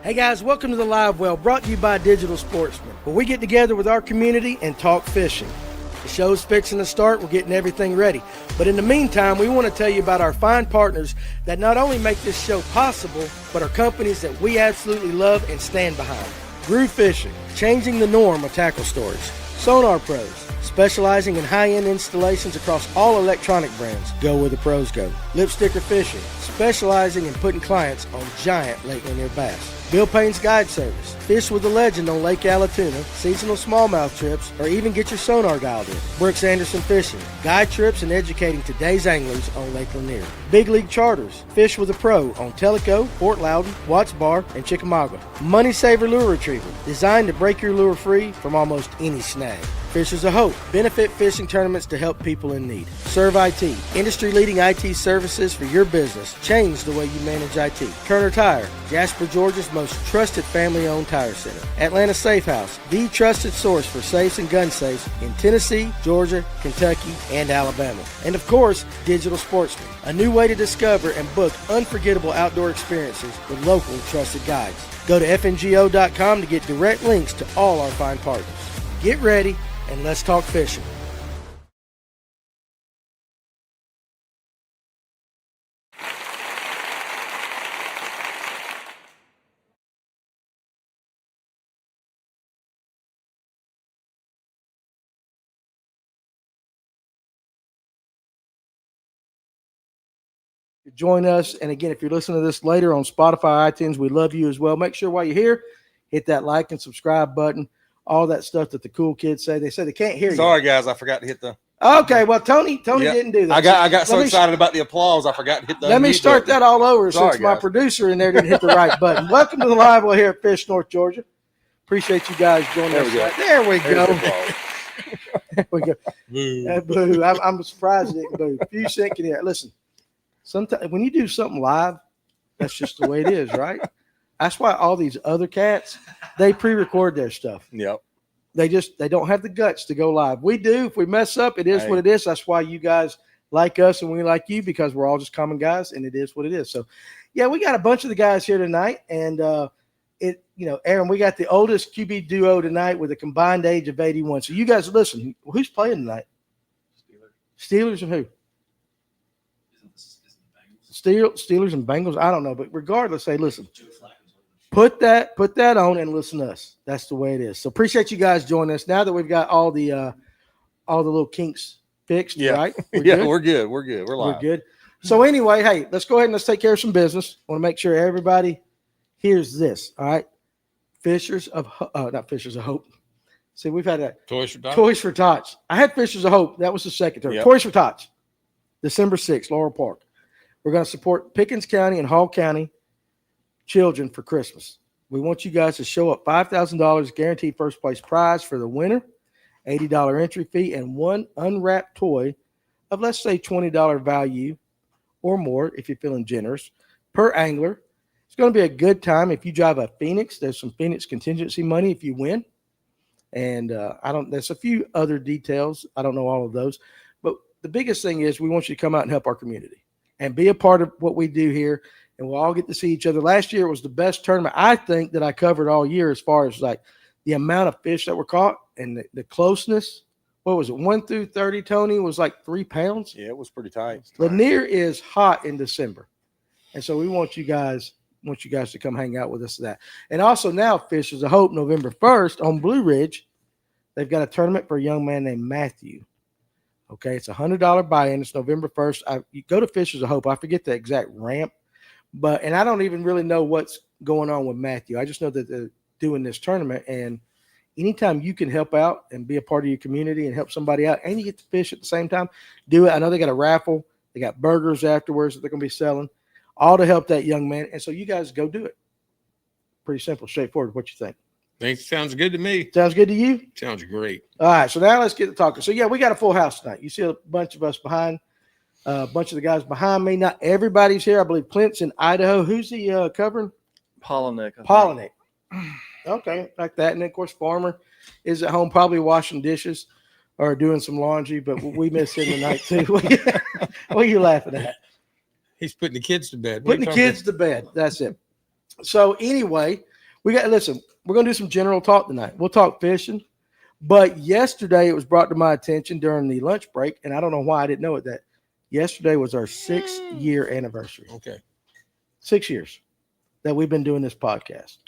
Hey guys, welcome to the Live Well, brought to you by Digital Sportsman, where we get together with our community and talk fishing. The show's fixing to start, we're getting everything ready. But in the meantime, we want to tell you about our fine partners that not only make this show possible, but are companies that we absolutely love and stand behind. Groove Fishing, changing the norm of tackle storage. Sonar Pros, specializing in high-end installations across all electronic brands. Go where the pros go. Lipsticker Fishing, specializing in putting clients on giant Lake Lanier bass. Bill Payne's Guide Service, fish with a legend on Lake Allatoona, seasonal smallmouth trips, or even get your sonar dialed in. Brooks Anderson Fishing, guide trips and educating today's anglers on Lake Lanier. Big League Charters, fish with a pro on Tellico, Fort Loudon, Watts Bar, and Chickamauga. Money Saver Lure Retriever, designed to break your lure free from almost any snag. Fishers of Hope, benefit fishing tournaments to help people in need. Serve IT, industry-leading IT services for your business. Change the way you manage IT. Turner Tire, Jasper, Georgia's most trusted family-owned tire center. Atlanta Safe House, the trusted source for safes and gun safes in Tennessee, Georgia, Kentucky, and Alabama. And of course, Digital Sportsman, a new way to discover and book unforgettable outdoor experiences with local trusted guides. Go to fngo.com to get direct links to all our fine partners. Get ready, and let's talk fishing. Join us, and again, if you're listening to this later on Spotify, iTunes, we love you as well. Make sure while you're here, hit that like and subscribe button. All that stuff that the cool kids say. They say they can't hear you. Sorry, guys, I forgot to hit the. Okay, well, Tony didn't do that. I got so excited about the applause, I forgot to hit the. Let me start that all over since my guys. Producer in there didn't hit the right button. Welcome to the Live Well here at Fish, North Georgia. Appreciate you guys joining us. There we go. There we go. Boo. I'm surprised it didn't boo. Few cent can hear. Listen, sometimes when you do something live, that's just the way it is, right? That's why all these other cats, they pre-record their stuff. Yep. They don't have the guts to go live. We do. If we mess up, it is what it is. That's why you guys like us and we like you, because we're all just common guys, and it is what it is. So, yeah, we got a bunch of the guys here tonight, and Aaron, we got the oldest QB duo tonight with a combined age of 81. So you guys listen. Who's playing tonight? Steelers and who? Steelers and Bengals. I don't know, but regardless, hey, listen. Put that on and listen to us. That's the way it is. So appreciate you guys joining us. Now that we've got all the little kinks fixed, right? We're good. We're live. We're good. So anyway, hey, let's go ahead and let's take care of some business. I want to make sure everybody hears this. All right, not Fishers of Hope. See, we've had that Toys for Tots. I had Fishers of Hope. That was the second term. Yep. Toys for Tots, December 6th, Laurel Park. We're going to support Pickens County and Hall County children for Christmas. We want you guys to show up. $5,000 guaranteed first place prize for the winner, $80 entry fee, and one unwrapped toy of, let's say, $20 value or more if you're feeling generous per angler. It's going to be a good time. If you drive a Phoenix, there's some Phoenix contingency money if you win. And there's a few other details. I don't know all of those. But the biggest thing is we want you to come out and help our community and be a part of what we do here. And we'll all get to see each other. Last year was the best tournament, I think, that I covered all year as far as like the amount of fish that were caught and the closeness. What was it? 1 through 30, Tony, was like 3 pounds. Yeah, it was pretty tight. Lanier is hot in December. And so we want you guys to come hang out with us for that. And also now, Fishers of Hope, November 1st on Blue Ridge, they've got a tournament for a young man named Matthew. Okay, it's a $100 buy-in. It's November 1st. You go to Fishers of Hope. I forget the exact ramp. And I don't even really know what's going on with Matthew. I just know that they're doing this tournament, and anytime you can help out and be a part of your community and help somebody out, and you get to fish at the same time, do it. I know they got a raffle. They got burgers afterwards that they're going to be selling, all to help that young man. And so you guys go do it. Pretty simple, straightforward. What you think? Thanks. Sounds good to me. Sounds good to you? Sounds great. All right, so now let's get to talking. So, yeah, we got a full house tonight. You see a bunch of us behind. A bunch of the guys behind me. Not everybody's here. I believe Clint's in Idaho. Who's he covering? Polinick. Okay, like that. And then, of course, Farmer is at home probably washing dishes or doing some laundry, but we miss him tonight too. What are you laughing at? He's putting the kids to bed. Putting the kids to bed. That's it. So anyway, Listen, we're going to do some general talk tonight. We'll talk fishing. But yesterday it was brought to my attention during the lunch break, and I don't know why I didn't know it, that yesterday was our 6-year anniversary. Okay. 6 years that we've been doing this podcast,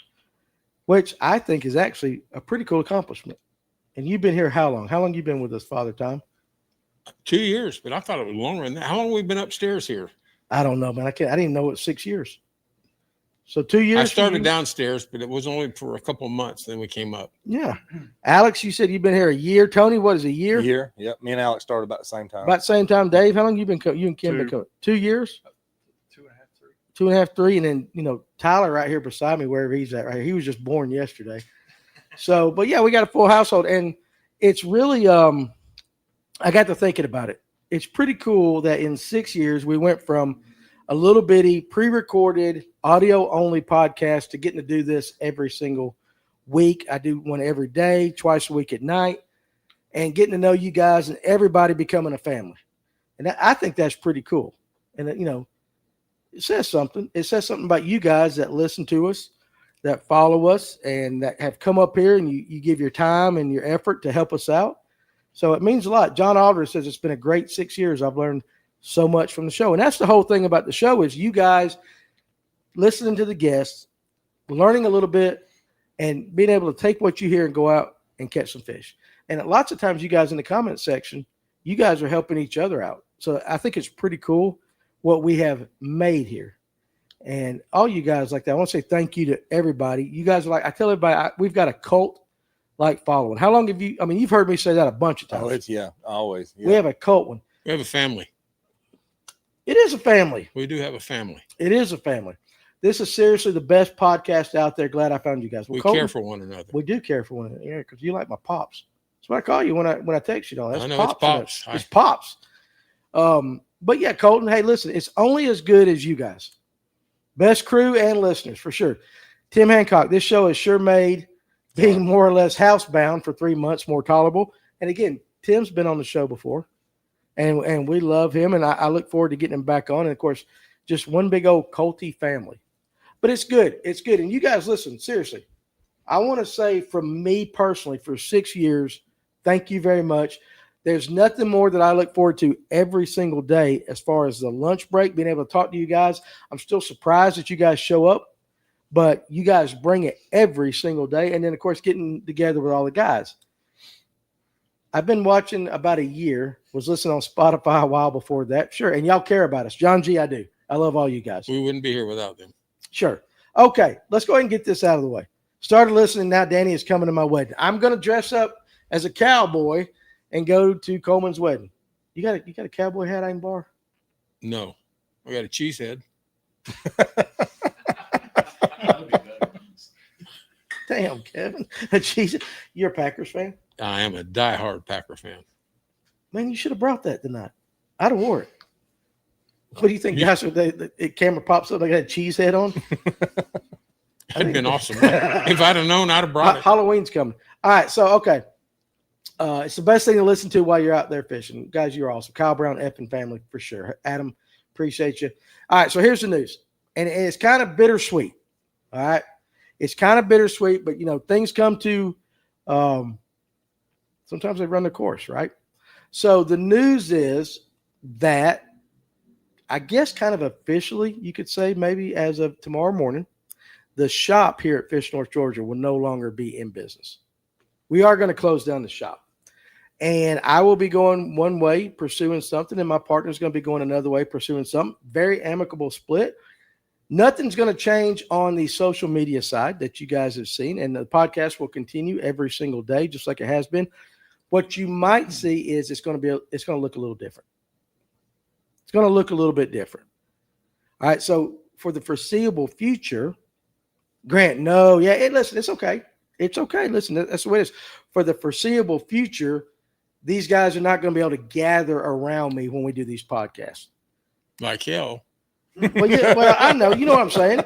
which I think is actually a pretty cool accomplishment. And you've been here how long? How long you been with us, Father Tom? 2 years, but I thought it was longer than that. How long have we been upstairs here? I don't know, man. I didn't even know it was 6 years. So 2 years. I started downstairs, but it was only for a couple of months. Then we came up. Yeah. Alex, you said you've been here a year. Tony, what is a year? Year. Yep. Me and Alex started about the same time. About the same time. Dave, how long you been you and Kim been coming? 2 years? 2.5, 3. 2.5, 3. And then, Tyler right here beside me, wherever he's at right here. He was just born yesterday. So, but yeah, we got a full household. And it's really, I got to thinking about it. It's pretty cool that in 6 years we went from a little bitty pre-recorded audio only podcast to getting to do this every single week. I do one every day, twice a week at night, and getting to know you guys and everybody becoming a family. And I think that's pretty cool. And it says something. It says something about you guys that listen to us, that follow us, and that have come up here and you give your time and your effort to help us out. So it means a lot. John Aldridge says it's been a great 6 years. I've learned so much from the show. And that's the whole thing about the show is you guys listening to the guests, learning a little bit, and being able to take what you hear and go out and catch some fish. And lots of times you guys in the comment section, you guys are helping each other out. So I think it's pretty cool what we have made here. And all you guys like that, I want to say thank you to everybody. You guys are I tell everybody, we've got a cult-like following. How long have you, you've heard me say that a bunch of times. Always. Yeah. We have a cult one. We have a family. It is a family. We do have a family. It is a family. This is seriously the best podcast out there. Glad I found you guys. We Colton, care for one another. We do care for one another. Yeah, because you like my pops. That's what I call you when I text you. That's I know pops. it's pops. It's pops. But yeah, Colton. Hey, listen, it's only as good as you guys. Best crew and listeners for sure. Tim Hancock. This show is sure made being more or less housebound for 3 months more tolerable. And again, Tim's been on the show before. And we love him, and I look forward to getting him back on. And, of course, just one big old culty family. But it's good. It's good. And you guys, listen, seriously, I want to say from me personally for 6 years, thank you very much. There's nothing more that I look forward to every single day as far as the lunch break, being able to talk to you guys. I'm still surprised that you guys show up, but you guys bring it every single day. And then, of course, getting together with all the guys. I've been watching about a year, was listening on Spotify a while before that. Sure. And y'all care about us. John G, I do. I love all you guys. We wouldn't be here without them. Sure. Okay. Let's go ahead and get this out of the way. Started listening. Now Danny is coming to my wedding. I'm going to dress up as a cowboy and go to Coleman's wedding. You got a cowboy hat I can borrow? No. I got a cheese head. Damn, Kevin. Jeez. You're a Packers fan? I am a diehard Packer fan. Man, you should have brought that tonight. I'd have wore it. What do you think, guys? The camera pops up, they got a cheese head on? That'd been awesome. If I'd have known, I'd have brought it. Halloween's coming. All right, so, okay. It's the best thing to listen to while you're out there fishing. Guys, you're awesome. Kyle Brown, effing family, for sure. Adam, appreciate you. All right, so here's the news. And it's kind of bittersweet. All right? It's kind of bittersweet, but, things come to sometimes they run the course, right? So the news is that, I guess kind of officially, you could say maybe as of tomorrow morning, the shop here at Fish North Georgia will no longer be in business. We are going to close down the shop. And I will be going one way, pursuing something, and my partner's going to be going another way, pursuing something. Very amicable split. Nothing's going to change on the social media side that you guys have seen, and the podcast will continue every single day, just like it has been. What you might see is it's going to look a little different. It's going to look a little bit different. All right, so for the foreseeable future, listen, it's okay. It's okay. Listen, that's the way it is. For the foreseeable future, these guys are not going to be able to gather around me when we do these podcasts. Like hell. Well, I know. You know what I'm saying?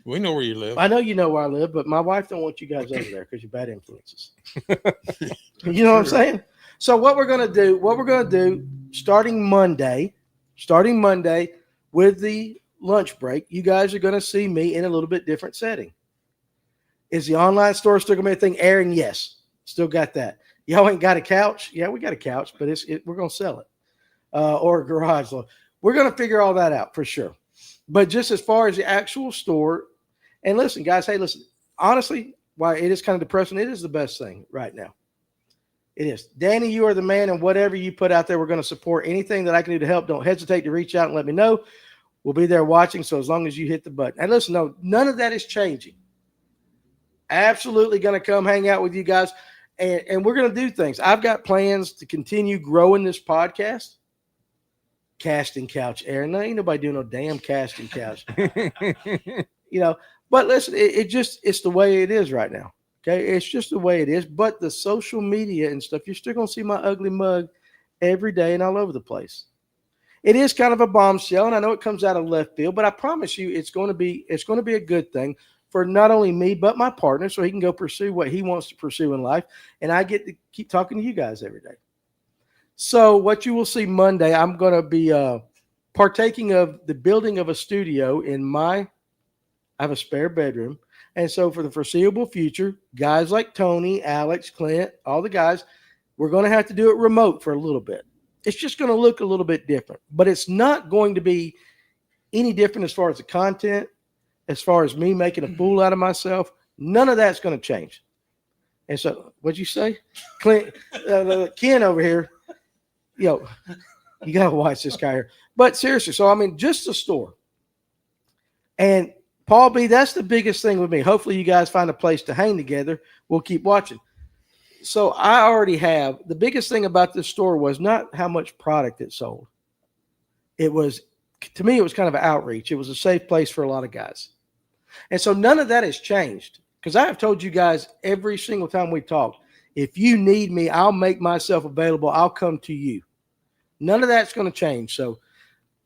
We know where you live. I know you know where I live, but my wife don't want you guys over there because you're bad influences. You know what I'm saying? So what we're going to do starting Monday with the lunch break, you guys are going to see me in a little bit different setting. Is the online store still going to be a thing? Aaron, yes. Still got that. Y'all ain't got a couch? Yeah, we got a couch, but we're going to sell it. Or a garage. We're going to figure all that out for sure. But just as far as the actual store, and listen, guys, hey, listen, honestly, while it is kind of depressing, it is the best thing right now. It is. Danny, you are the man, and whatever you put out there, we're going to support. Anything that I can do to help, don't hesitate to reach out and let me know. We'll be there watching, so as long as you hit the button. And listen, no, none of that is changing. Absolutely going to come hang out with you guys, and we're going to do things. I've got plans to continue growing this podcast. Casting couch, Aaron. No, ain't nobody doing no damn casting couch. But listen, it's the way it is right now. Okay, it's just the way it is. But the social media and stuff, you're still gonna see my ugly mug every day and all over the place. It is kind of a bombshell, and I know it comes out of left field, but I promise you, it's going to be a good thing for not only me but my partner, so he can go pursue what he wants to pursue in life, and I get to keep talking to you guys every day. So what you will see Monday, I'm going to be partaking of the building of a studio I have a spare bedroom. And so for the foreseeable future, guys like Tony, Alex, Clint, all the guys, we're going to have to do it remote for a little bit. It's just going to look a little bit different, but it's not going to be any different as far as the content, as far as me making a fool out of myself. None of that's going to change. And so what'd you say? Clint, Ken over here, you got to watch this guy here. But seriously, so I mean, just the store. And Paul B, that's the biggest thing with me. Hopefully you guys find a place to hang together. We'll keep watching. So I already have, the biggest thing about this store was not how much product it sold. It was, to me, it was kind of an outreach. It was a safe place for a lot of guys. And so none of that has changed, because I have told you guys every single time we talked, if you need me, I'll make myself available. I'll come to you. None of that's going to change. So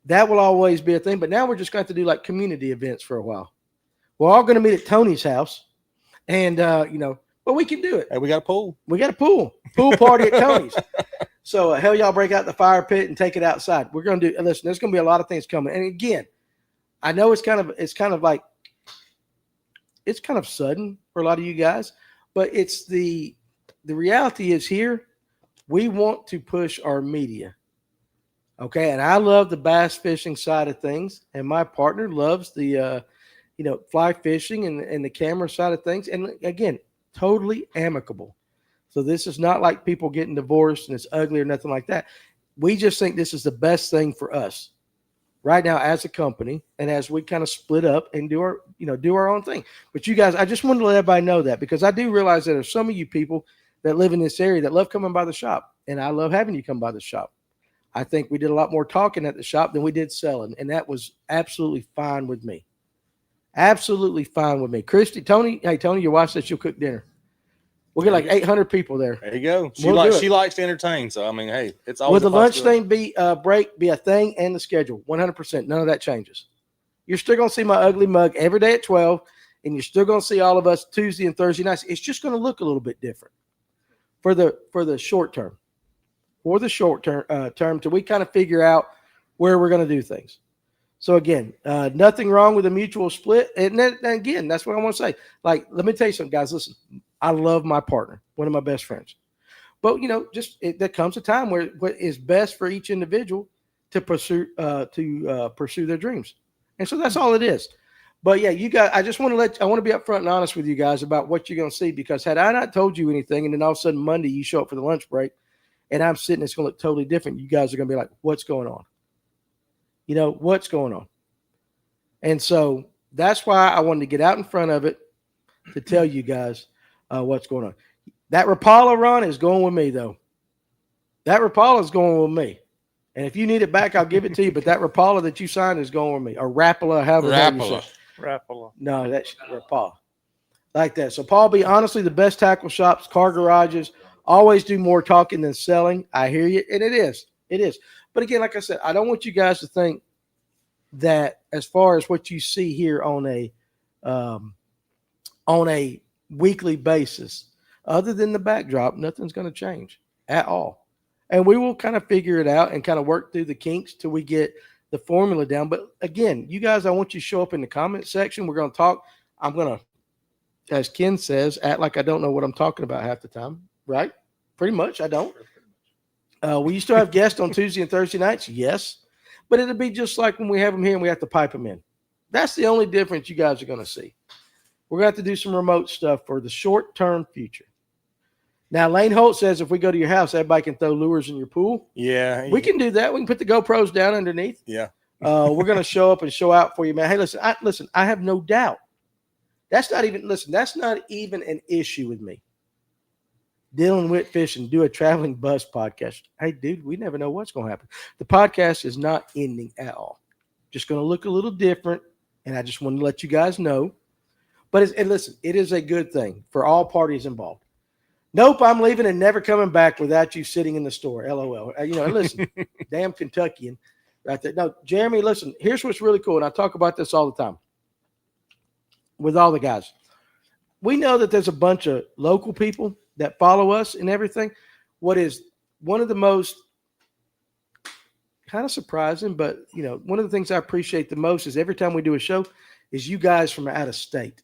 that will always be a thing. But now we're just going to have to do like community events for a while. We're all going to meet at Tony's house. And, but we can do it. Hey, we got a pool. We got a pool party at Tony's. So hell, y'all break out the fire pit and take it outside. We're going to do, listen, there's going to be a lot of things coming. And again, I know it's kind of sudden for a lot of you guys, but it's the reality is here. We want to push our media. Okay. And I love the bass fishing side of things. And my partner loves the, fly fishing and the camera side of things. And again, totally amicable. So this is not like people getting divorced and it's ugly or nothing like that. We just think this is the best thing for us right now as a company, and as we kind of split up and do our own thing. But you guys, I just wanted to let everybody know that, because I do realize that there's some of you people that live in this area that love coming by the shop, and I love having you come by the shop. I think we did a lot more talking at the shop than we did selling, and that was absolutely fine with me. Absolutely fine with me. Christy, Tony, your wife said she'll cook dinner. We'll get like 800 people there. There you go. She likes to entertain. So I mean, hey, it's always. Will the lunch thing be a thing, and the schedule 100%? None of that changes. You're still gonna see my ugly mug every day at 12, and you're still gonna see all of us Tuesday and Thursday nights. It's just gonna look a little bit different for the short term. For the short term, till we kind of figure out where we're gonna do things. So again, nothing wrong with a mutual split. And again, that's what I want to say. Like, let me tell you something, guys. Listen, I love my partner, one of my best friends. But there comes a time where what is best for each individual to pursue their dreams, and so that's all it is. But yeah, you guys, I want to be upfront and honest with you guys about what you're going to see, because had I not told you anything, and then all of a sudden Monday you show up for the lunch break, and I'm sitting, it's going to look totally different. You guys are going to be like, "What's going on?" What's going on? And so that's why I wanted to get out in front of it to tell you guys what's going on. That Rapala run is going with me, though. That Rapala is going with me. And if you need it back, I'll give it to you. But that Rapala that you signed is going with me. Or Rapala, however you say. Rapala. No, that's Rapala. Like that. So, Paul B., honestly, the best tackle shops, car garages, always do more talking than selling. I hear you. And it is. It is. But again, like I said, I don't want you guys to think that as far as what you see here on a weekly basis, other than the backdrop, nothing's going to change at all. And we will kind of figure it out and kind of work through the kinks till we get the formula down. But again, you guys, I want you to show up in the comment section. We're going to talk. I'm going to as Ken says, act like I don't know what I'm talking about half the time, right? Pretty much, I don't. We still have guests on Tuesday and Thursday nights, yes, but it'll be just like when we have them here and we have to pipe them in. That's the only difference you guys are going to see. We're going to have to do some remote stuff for the short-term future. Now, Lane Holt says if we go to your house, everybody can throw lures in your pool. Yeah. We can do that. We can put the GoPros down underneath. Yeah. We're going to show up and show out for you, man. Hey, listen, I have no doubt. That's not even an issue with me. Dylan Whitfish and do a traveling bus podcast. Hey, dude, we never know what's going to happen. The podcast is not ending at all. Just going to look a little different, and I just want to let you guys know. But listen, it is a good thing for all parties involved. Nope, I'm leaving and never coming back without you sitting in the store. LOL. Listen, damn Kentuckian right there. No, Jeremy, listen, here's what's really cool, and I talk about this all the time with all the guys. We know that there's a bunch of local people that follow us and everything. What is one of the most kind of surprising, but one of the things I appreciate the most is every time we do a show is you guys from out of state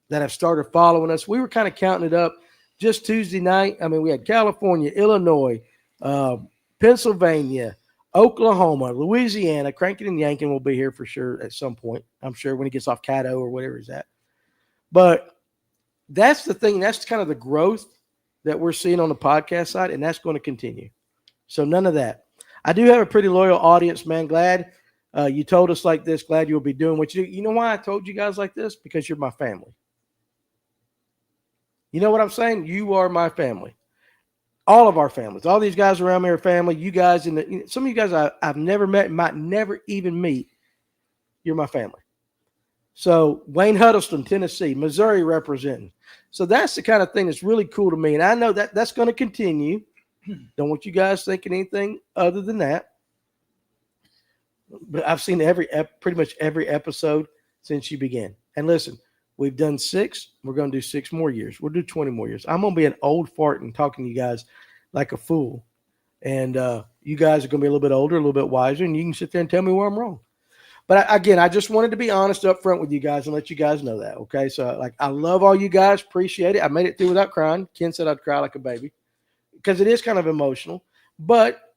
that have started following us. We were kind of counting it up just Tuesday night. I mean, we had California, Illinois, Pennsylvania, Oklahoma, Louisiana. Cranking and Yanking will be here for sure at some point. I'm sure when he gets off Caddo or whatever he's at. But that's the thing. That's kind of the growth that we're seeing on the podcast side, and that's going to continue. So none of that. I do have a pretty loyal audience, man. Glad you told us like this. Glad you'll be doing what you do. You know why I told you guys like this? Because you're my family. You know what I'm saying? You are my family. All of our families. All these guys around me are family. You guys, some of you guys I've never met, might never even meet. You're my family. So Wayne Huddleston, Tennessee, Missouri representing. So that's the kind of thing that's really cool to me. And I know that's going to continue. Don't want you guys thinking anything other than that. But I've seen pretty much every episode since you began. And listen, we've done 6. We're going to do 6 more years. We'll do 20 more years. I'm going to be an old fart and talking to you guys like a fool. And you guys are going to be a little bit older, a little bit wiser, and you can sit there and tell me where I'm wrong. But again, I just wanted to be honest up front with you guys and let you guys know that, okay? So, I love all you guys. Appreciate it. I made it through without crying. Ken said I'd cry like a baby because it is kind of emotional. But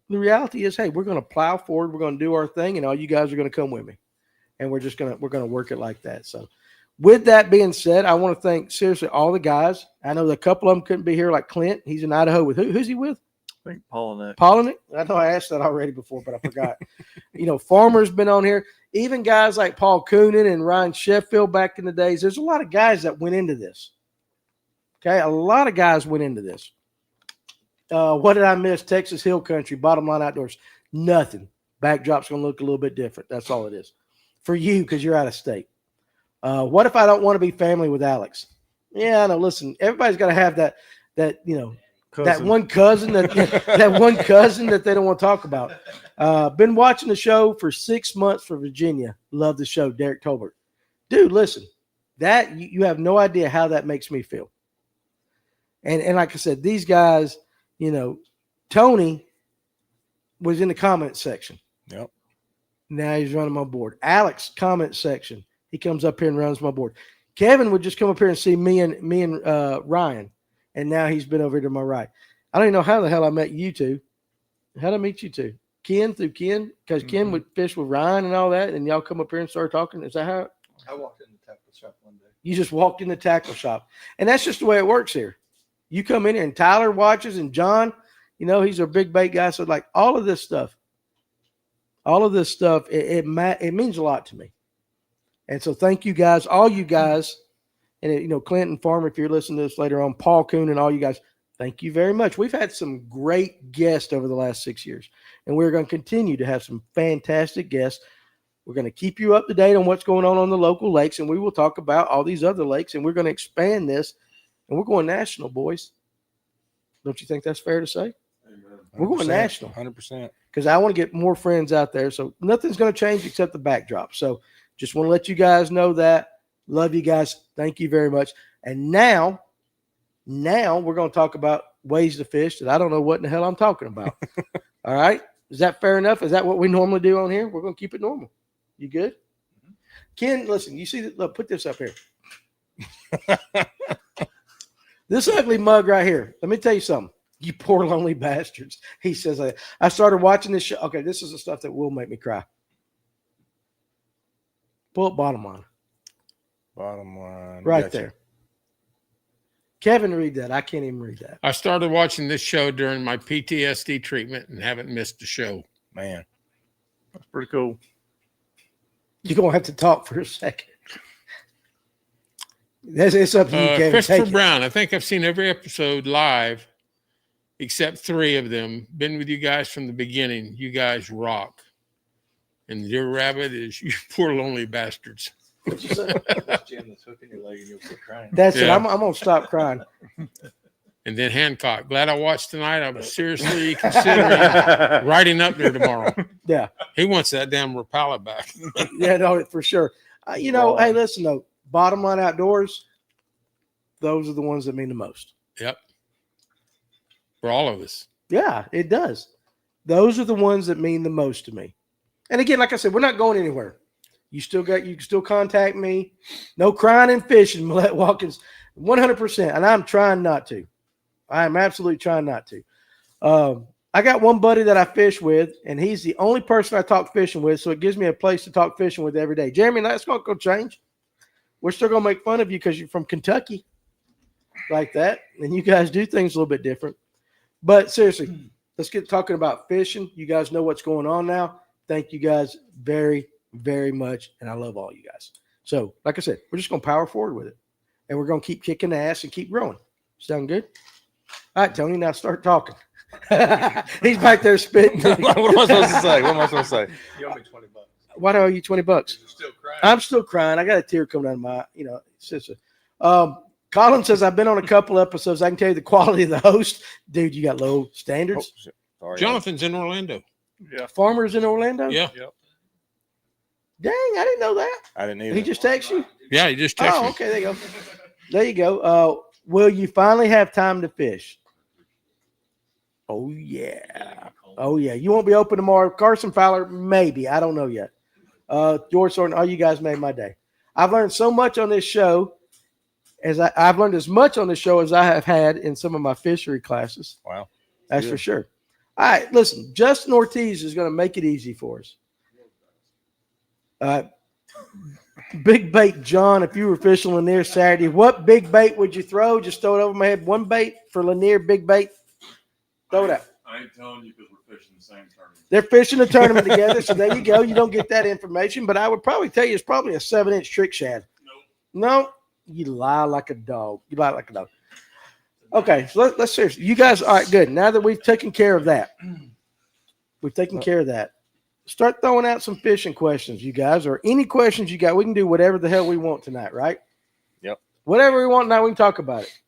the reality is, hey, we're going to plow forward. We're going to do our thing, and all you guys are going to come with me. And we're going to work it like that. So, with that being said, I want to thank, seriously, all the guys. I know a couple of them couldn't be here, like Clint. He's in Idaho with who's he with? I think Paul and Nick. I know I asked that already before, but I forgot. Farmer's been on here. Even guys like Paul Coonan and Ryan Sheffield back in the days. There's a lot of guys that went into this. Okay, a lot of guys went into this. What did I miss? Texas Hill Country, Bottom Line Outdoors. Nothing. Backdrop's going to look a little bit different. That's all it is. For you, because you're out of state. What if I don't want to be family with Alex? Yeah, I know. Listen, everybody's got to have that cousin. That one cousin that they don't want to talk about. Been watching the show for 6 months for Virginia. Love the show, Derek Tolbert. Dude, listen, that you have no idea how that makes me feel. And like I said, these guys, Tony was in the comment section. Yep. Now he's running my board. Alex, comment section. He comes up here and runs my board. Kevin would just come up here and see me and Ryan. And now he's been over to my right. I don't even know how the hell I met you two. How did I meet you two? Ken, through Ken? Because Ken would fish with Ryan and all that, and y'all come up here and start talking. Is that how? I walked in the tackle shop one day. You just walked in the tackle shop. And that's just the way it works here. You come in here, and Tyler watches, and John, he's a big bait guy. So, all of this stuff, it means a lot to me. And so thank you guys, all you guys. And, Clinton Farmer, if you're listening to this later on, Paul Coon and all you guys, thank you very much. We've had some great guests over the last 6 years, and we're going to continue to have some fantastic guests. We're going to keep you up to date on what's going on the local lakes, and we will talk about all these other lakes, and we're going to expand this, and we're going national, boys. Don't you think that's fair to say? We're going national. 100%. Because I want to get more friends out there, so nothing's going to change except the backdrop. So just want to let you guys know that. Love you guys. Thank you very much. And now we're going to talk about ways to fish that I don't know what in the hell I'm talking about. All right. Is that fair enough? Is that what we normally do on here? We're going to keep it normal. You good? Ken, listen, you see that? Look, put this up here. This ugly mug right here. Let me tell you something. You poor lonely bastards. He says, I started watching this show. Okay, this is the stuff that will make me cry. Pull up bottom line. Bottom line. Right Gotcha. there. Kevin, read that. I can't even read that. I started watching this show during my PTSD treatment and haven't missed a show. Man. That's pretty cool. You're going to have to talk for a second. It's up to you, Kevin. Christopher Take it. Brown. I think I've seen every episode live except 3 of them. Been with you guys from the beginning. You guys rock. And Dear Rabbit is you poor lonely bastards. What'd you say? That's Jim that's hooking your leg and you'll quit crying. That's it. Yeah. I'm going to stop crying. And then Hancock. Glad I watched tonight. I was seriously considering riding up there tomorrow. Yeah. He wants that damn Rapala back. Yeah, no, for sure. Hey, listen, though. Bottom line outdoors, those are the ones that mean the most. Yep. For all of us. Yeah, it does. Those are the ones that mean the most to me. And again, like I said, we're not going anywhere. You can still contact me. No crying and fishing, Millette Watkins, 100%. And I'm trying not to. I am absolutely trying not to. I got one buddy that I fish with, and he's the only person I talk fishing with, so it gives me a place to talk fishing with every day. Jeremy, that's not going to change. We're still going to make fun of you because you're from Kentucky like that, and you guys do things a little bit different. But seriously, let's get talking about fishing. You guys know what's going on now. Thank you guys very, very much, and I love all you guys. So, like I said, we're just going to power forward with it, and we're going to keep kicking ass and keep growing. Sound good? All right, Tony, now start talking. He's back there spitting. What am I supposed to say? What am I supposed to say? You owe me $20. Why do I owe you $20? You're still crying. I'm still crying. I got a tear coming out of my, sister. Colin says, I've been on a couple episodes. I can tell you the quality of the host. Dude, you got low standards. Oh, sorry. Jonathan's in Orlando. Yeah. Farmers in Orlando? Yeah. Yep. Dang, I didn't know that. I didn't either. He just texted you? Yeah, he just texted Oh, me. okay. There you go. There you go. Will you finally have time to fish? Oh, yeah. Oh, yeah. You won't be open tomorrow. Carson Fowler, maybe. I don't know yet. George Thornton, all you guys made my day. I've learned so much on this show I've learned as much on the show as I have had in some of my fishery classes. Wow. That's for sure. All right, listen, Justin Ortiz is going to make it easy for us. Big bait, John, if you were fishing Lanier Saturday, what big bait would you throw? Just throw it over my head. One bait for Lanier, big bait. Throw it out. I ain't telling you because we're fishing the same tournament. They're fishing a tournament together, so there you go. You don't get that information, but I would probably tell you it's probably a 7-inch trick shad. No, you lie like a dog. You lie like a dog. Okay, so let's seriously. You guys, all right, good. Now that we've taken care of that, start throwing out some fishing questions, you guys, or any questions you got. We can do whatever the hell we want tonight, right? Yep. Whatever we want tonight, we can talk about it.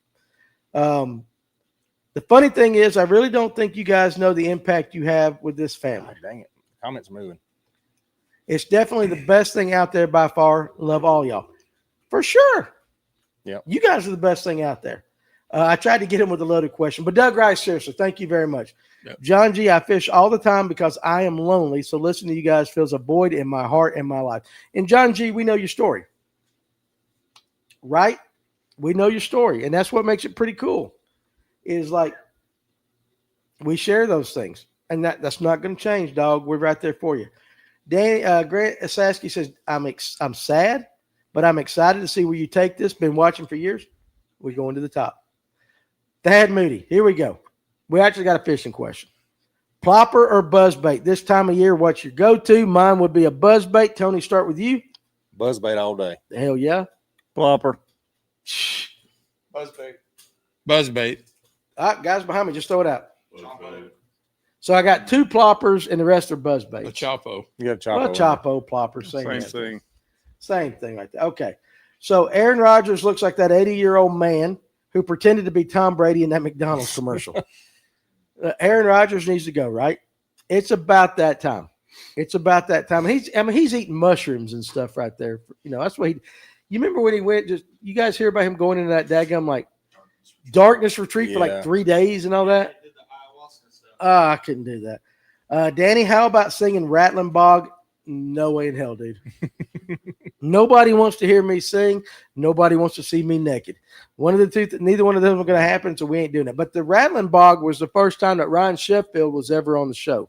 The funny thing is, I really don't think you guys know the impact you have with this family. God, dang it. Comments moving. It's definitely the best thing out there by far. Love all y'all. For sure. Yeah. You guys are the best thing out there. I tried to get him with a loaded question, but Doug Rice, seriously, thank you very much. Yep. John G., I fish all the time because I am lonely, so listening to you guys fills a void in my heart and my life. And John G., we know your story, right? We know your story, and that's what makes it pretty cool, is like we share those things, and that's not going to change, dog. We're right there for you. Danny Grant Asaski says, I'm sad, but I'm excited to see where you take this. Been watching for years. We're going to the top. Thad Moody, here we go. We actually got a fishing question. Plopper or buzzbait? This time of year, what's your go-to? Mine would be a buzzbait. Tony, start with you. Buzzbait all day. Hell yeah. Plopper. Buzzbait. All right, guys behind me, just throw it out. Buzzbait. So I got 2 ploppers and the rest are buzzbaits. A Chapo. You got chop. Well, Chapo, plopper, Same thing. Same thing like that. Okay. So Aaron Rodgers looks like that 80-year-old man who pretended to be Tom Brady in that McDonald's commercial. Aaron Rodgers needs to go, right? It's about that time. He's eating mushrooms and stuff right there. That's what you remember when he went, you guys hear about him going into that daggum like darkness retreat for like 3 days and all that? I couldn't do that. Danny, how about singing Rattling Bog No way in hell, dude. Nobody wants to hear me sing. Nobody wants to see me naked. One of the two, neither one of them are going to happen, so we ain't doing that. But the Rattling Bog was the first time that Ryan Sheffield was ever on the show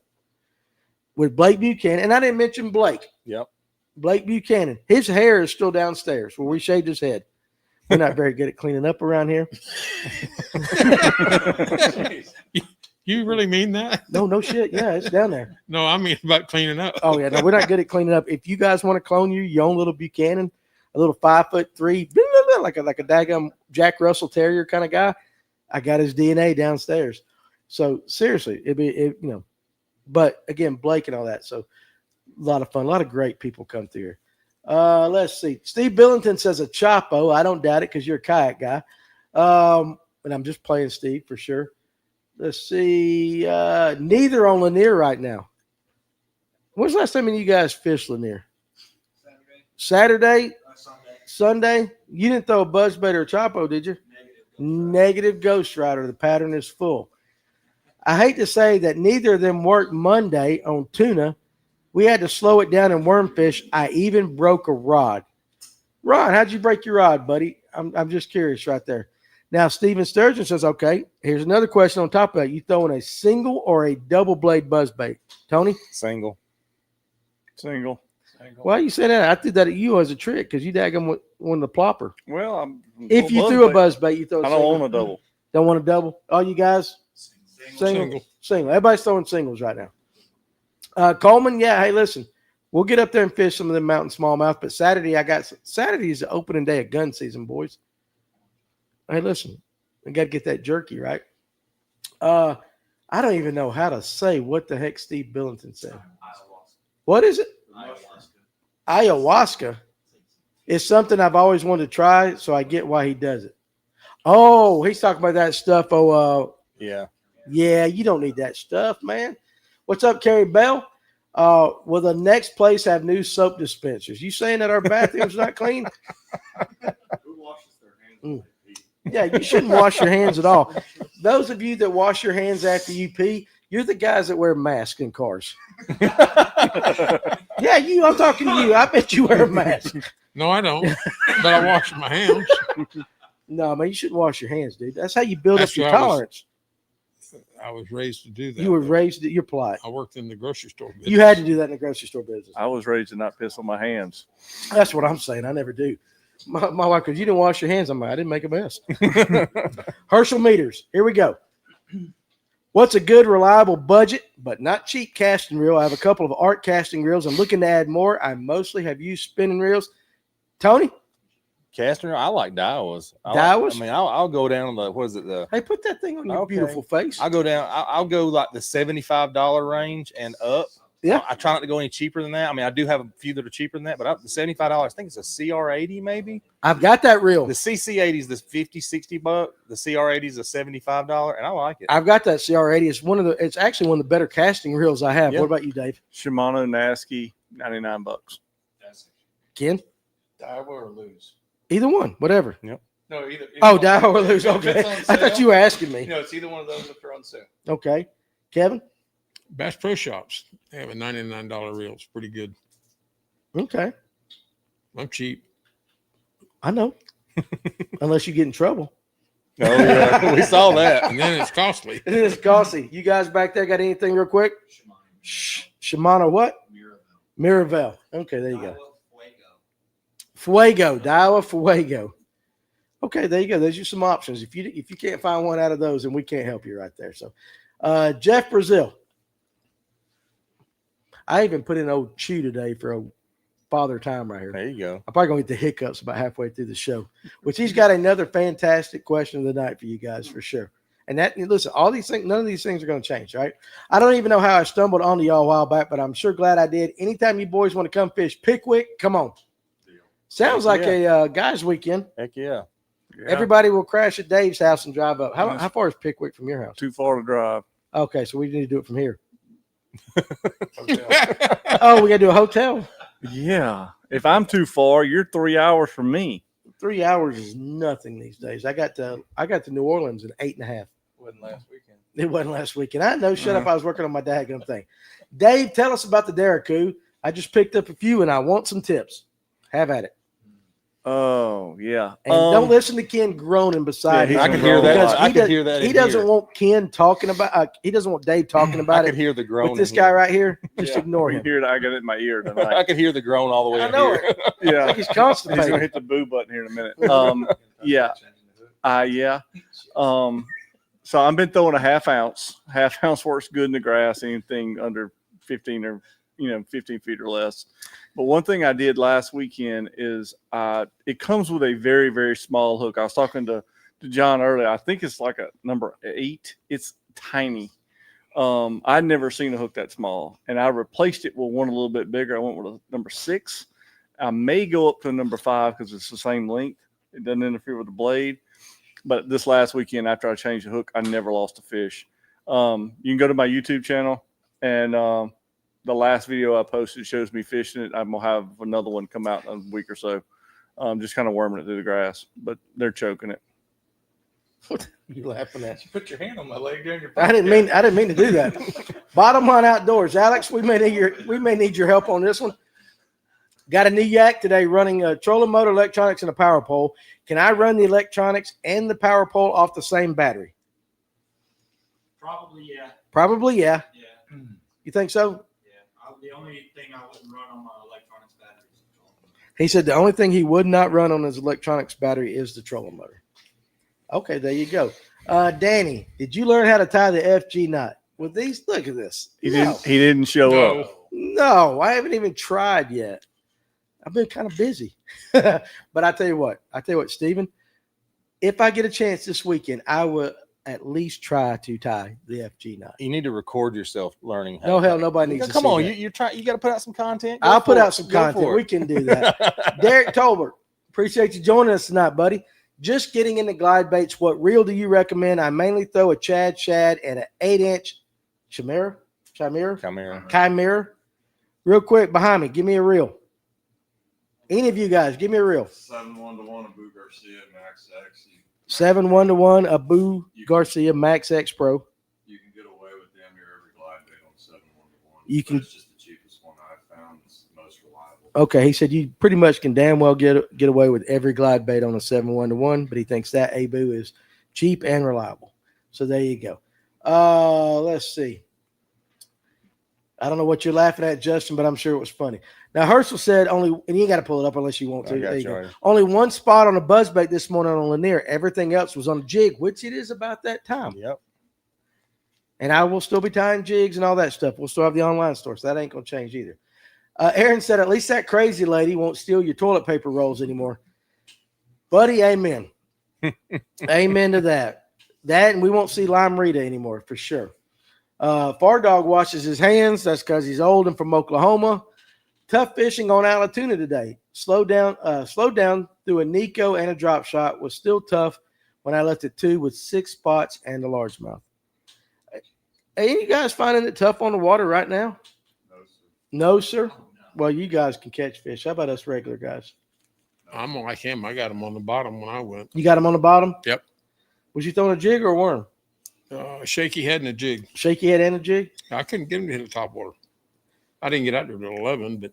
with Blake Buchanan. And I didn't mention Blake. Yep. Blake Buchanan. His hair is still downstairs where we shaved his head. We're not very good at cleaning up around here. You really mean that? No shit. Yeah, it's down there. No, I mean about cleaning up. Oh, yeah. No, we're not good at cleaning up. If you guys want to clone your own little Buchanan, a little 5'3", like a daggum Jack Russell Terrier kind of guy, I got his DNA downstairs. So seriously, but again, Blake and all that. So a lot of fun. A lot of great people come through here. Let's see. Steve Billington says a Chapo. I don't doubt it because you're a kayak guy. And I'm just playing Steve for sure. Let's see. Neither on Lanier right now. When's the last time you guys fished Lanier? Saturday? Sunday? You didn't throw a buzzbait or a Chapo, did you? Negative Ghost Rider. The pattern is full. I hate to say that neither of them worked Monday on tuna. We had to slow it down and wormfish. I even broke a rod. Ron, how'd you break your rod, buddy? I'm just curious right there. Now, Steven Sturgeon says, okay, here's another question on top of that. You throwing a single or a double blade buzzbait? Tony? Single. Why you say that? I threw that at you as a trick because you daggum one the plopper. Well, If you threw a buzzbait, you throw a I single. don't want a double. Don't want a double? All you guys? Single. Everybody's throwing singles right now. Coleman, yeah, hey, listen. We'll get up there and fish some of them mountain smallmouth, but Saturday is the opening day of gun season, boys. Hey, listen, I got to get that jerky, right? I don't even know how to say what the heck Steve Billington said. What is it? Ayahuasca. It's something I've always wanted to try, so I get why he does it. Oh, he's talking about that stuff. Yeah. Yeah, you don't need that stuff, man. What's up, Carrie Bell? Will the next place have new soap dispensers? You saying that our bathroom's not clean? Who washes their hands? Yeah, you shouldn't wash your hands at all. Those of you that wash your hands after you pee, you're the guys that wear masks in cars. Yeah, I'm talking to you. I bet you wear a mask. No, I don't. But I wash my hands. No, man, you shouldn't wash your hands, dude. That's how you build That's up your what tolerance. I was raised to do that. You were though. raised, you're polite. I worked in the grocery store business. You had to do that in the grocery store business. I was raised to not piss on my hands. That's what I'm saying. I never do. My wife, because you didn't wash your hands. I'm like, I didn't make a mess. Herschel Meters. Here we go. What's a good, reliable budget, but not cheap casting reel? I have a couple of art casting reels. I'm looking to add more. I mostly have used spinning reels. Tony? Casting, I like Daiwas. Daiwas? I'll go down the, what is it? Hey, put that thing on your Okay. beautiful face. I'll go down. I'll go like the $75 range and up. Yeah. I try not to go any cheaper than that. I mean, I do have a few that are cheaper than that, but the $75, I think it's a CR80 maybe. I've got that reel. The CC80 is the $50-$60. The CR80 is a $75, and I like it. I've got that CR80. It's actually one of the better casting reels I have. Yeah. What about you, Dave? Shimano Nasky, $99. Ken? Daiwa or lose? Either one, whatever. No, either. Oh, die or lose. If Okay. it's on I thought sale, you were asking me. No, it's either one of those if they're on sale. Okay. Kevin? Bass Pro Shops. They have a $99 reel. It's pretty good. Okay. I'm cheap. I know. Unless you get in trouble. Oh yeah, we saw that. And then it's costly. It is costly. You guys back there got anything real quick? Shimano what? Miravel. Okay, there you go. Fuego. Daiwa Fuego. Okay, there you go. There's some options. If you can't find one out of those, then we can't help you right there. So, Jeff Brazil. I even put in old Chew today for old Father Time right here. There you go. I'm probably going to get the hiccups about halfway through the show, which he's got another fantastic question of the night for you guys for sure. And listen, all these things, none of these things are going to change, right? I don't even know how I stumbled onto y'all a while back, but I'm sure glad I did. Anytime you boys want to come fish Pickwick, come on. Sounds like a guys' weekend. Heck yeah. Everybody will crash at Dave's house and drive up. How far is Pickwick from your house? Too far to drive. Okay, so we need to do it from here. Oh, we got to do a hotel. Yeah. If I'm too far, you're 3 hours from me. 3 hours is nothing these days. I got to New Orleans in 8.5. Wasn't last weekend. It wasn't last weekend. I know. Shut up. I was working on my daggum thing. Dave, tell us about the Daraku. I just picked up a few, and I want some tips. Have at it. Oh yeah. And don't listen to Ken groaning beside Yeah, him. I could hear because that. I he could does- hear that. He in doesn't here. want Ken talking about. He doesn't want Dave talking I about could it hear the groan. with this in guy here. right here. Just Yeah, ignore you him. hear it. I got it in my ear I tonight. could hear the groan all the way I in know here. Yeah. He's He's gonna constipated. hit the boo button here in a minute. Yeah. Yeah. So I've been throwing a half ounce. Half ounce works good in the grass. Anything under 15 or 15 feet or less. But one thing I did last weekend is it comes with a very, very small hook. I was talking to John earlier. I think it's like a number 8. It's tiny. I'd never seen a hook that small, and I replaced it with one a little bit bigger. I went with a number 6. I may go up to a number 5 because it's the same length. It doesn't interfere with the blade. But this last weekend, after I changed the hook, I never lost a fish. You can go to my YouTube channel, and the last video I posted shows me fishing it. I'm going to have another one come out in a week or so. Just kind of worming it through the grass, but they're choking it. You laughing at? You put your hand on my leg during your. I didn't mean to do that. Bottom line outdoors, Alex. We may need your help on this one. Got a new yak today running a trolling motor, electronics, and a power pole. Can I run the electronics and the power pole off the same battery? Probably, yeah. Probably, yeah. Yeah. You think so? Yeah. The only thing I wouldn't run on my electronics batteries. He said the only thing he would not run on his electronics battery is the trolling motor. Okay, there you go. Danny, did you learn how to tie the FG knot? With these, look at this. He didn't show up. No, I haven't even tried yet. I've been kind of busy. But I tell you what, Stephen, if I get a chance this weekend, I will at least try to tie the FG knot. You need to record yourself learning. No, hell, nobody needs to Come see on, that. you're trying. You got to put out some content. Go I'll put for out it. some Go content. for We it. can do that. Derek Tolbert, appreciate you joining us tonight, buddy. Just getting into glide baits. What reel do you recommend? I mainly throw a Chad Shad and an 8-inch Chimera. Chimera. Real quick, behind me, give me a reel. Any of you guys, give me a reel. 7-1-1 Abu Garcia Max X. 7-1-1 Abu Garcia Max X Pro. You can get away with damn near every glide bait on 7-1-1. You can. It's just the cheapest one I've found. It's the most reliable. Okay, he said you pretty much can damn well get away with every glide bait on a 7-1-1, but he thinks that Abu is cheap and reliable. So there you go. Let's see. I don't know what you're laughing at, Justin, but I'm sure it was funny. Now, Herschel said only, and you ain't got to pull it up unless you want to. There you go. Only one spot on a buzzbait this morning on Lanier. Everything else was on a jig, which it is about that time. Yep. And I will still be tying jigs and all that stuff. We'll still have the online store, so that ain't going to change either. Aaron said, at least that crazy lady won't steal your toilet paper rolls anymore. Buddy, amen. Amen to that. That, and we won't see Lime Rita anymore for sure. Far Dog washes his hands. That's because he's old and from Oklahoma. Tough fishing on Alatuna today. Slowed down through a Nico and a drop shot. Was still tough when I left at 2 with 6 spots and a largemouth. Hey, you guys finding it tough on the water right now? No, sir. Well, you guys can catch fish. How about us regular guys? I'm like him. I got him on the bottom when I went. You got him on the bottom? Yep. Was you throwing a jig or a worm? Shaky head and a jig. Shaky head and a jig? I couldn't get him to hit the top water. I didn't get out there till 11, but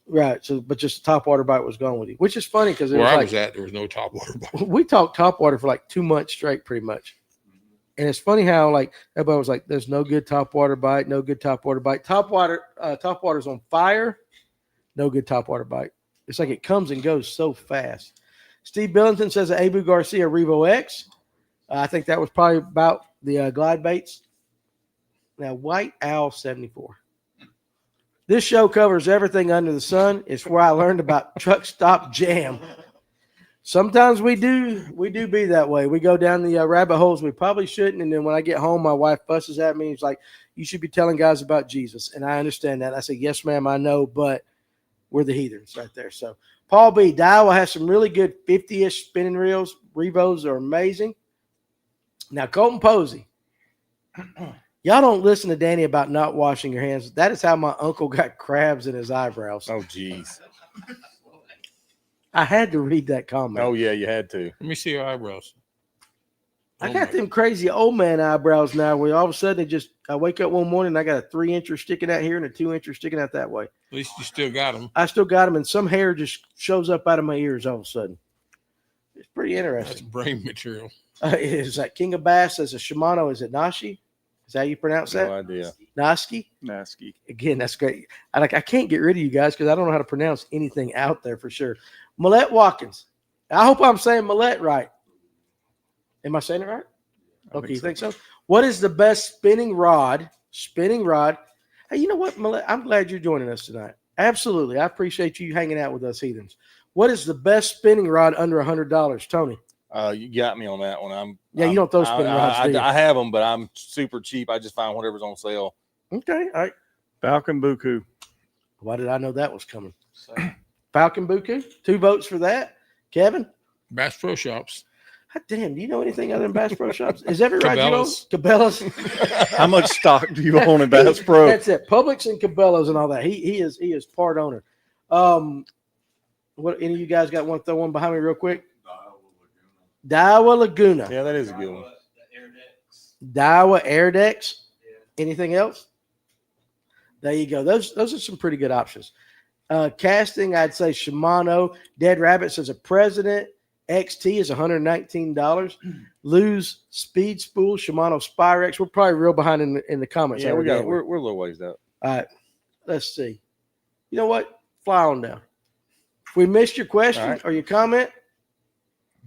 Right. So, but just the top water bite was gone with you, which is funny because where I was at, there was no top water bite. We talked top water for like 2 months straight, pretty much. And it's funny how like everybody was like, "There's no good top water bite, no good top water bite. Top water's on fire, no good top water bite." It's like it comes and goes so fast. Steve Billington says the Abu Garcia Revo X. I think that was probably about the glide baits. Now, White Owl 74. This show covers everything under the sun. It's where I learned about truck stop jam. Sometimes we do be that way. We go down the rabbit holes we probably shouldn't. And then when I get home, my wife fusses at me. She's like, "You should be telling guys about Jesus." And I understand that. I say, "Yes, ma'am, I know, but we're the heathens right there." So Paul B. Daiwa has some really good 50-ish spinning reels. Revos are amazing. Now, Colton Posey. Y'all don't listen to Danny about not washing your hands. That is how my uncle got crabs in his eyebrows. Oh, geez. I had to read that comment. Oh, yeah, you had to. Let me see your eyebrows. I got them crazy old man eyebrows now where all of a sudden I wake up one morning and I got a 3-incher sticking out here and a 2-incher sticking out that way. At least you still got them. I still got them and some hair just shows up out of my ears all of a sudden. It's pretty That's interesting. brain material. Is that King of Bass as a Shimano? Is it Nashi? Is that how you pronounce that? No idea. Naski? Nasty. Again, that's great. I can't get rid of you guys because I don't know how to pronounce anything out there for sure. Millette Watkins. I hope I'm saying Millette right. Am I saying it right? Okay, you think so? What is the best spinning rod? Hey, you know what, Millette? I'm glad you're joining us tonight. Absolutely. I appreciate you hanging out with us heathens. What is the best spinning rod under $100, Tony? You got me on that one. You don't throw spinning rods, do you? I have them, but I'm super cheap. I just find whatever's on sale. Okay, all right. Falcon Buku. Why did I know that was coming? Falcon Buku, 2 votes for that. Kevin? Bass Pro Shops. God damn, do you know anything other than Bass Pro Shops? Is every ride you own? Cabela's. Cabela's. How much stock do you own in Bass Pro? That's it. Publix and Cabela's and all that. He is part owner. What any of you guys got one throw one behind me real quick? Daiwa Laguna. Yeah, that is a good one. Daiwa Air Decks. Anything else? There you go. Those are some pretty good options. Casting, I'd say Shimano. Dead Rabbit says a President XT is $119. Lose Speed Spool, Shimano Spyrex. We're probably real behind in the comments. Yeah, already, aren't we? we're a little ways out. All right. Let's see. You know what? Fly on down. If we missed your question right. or your comment,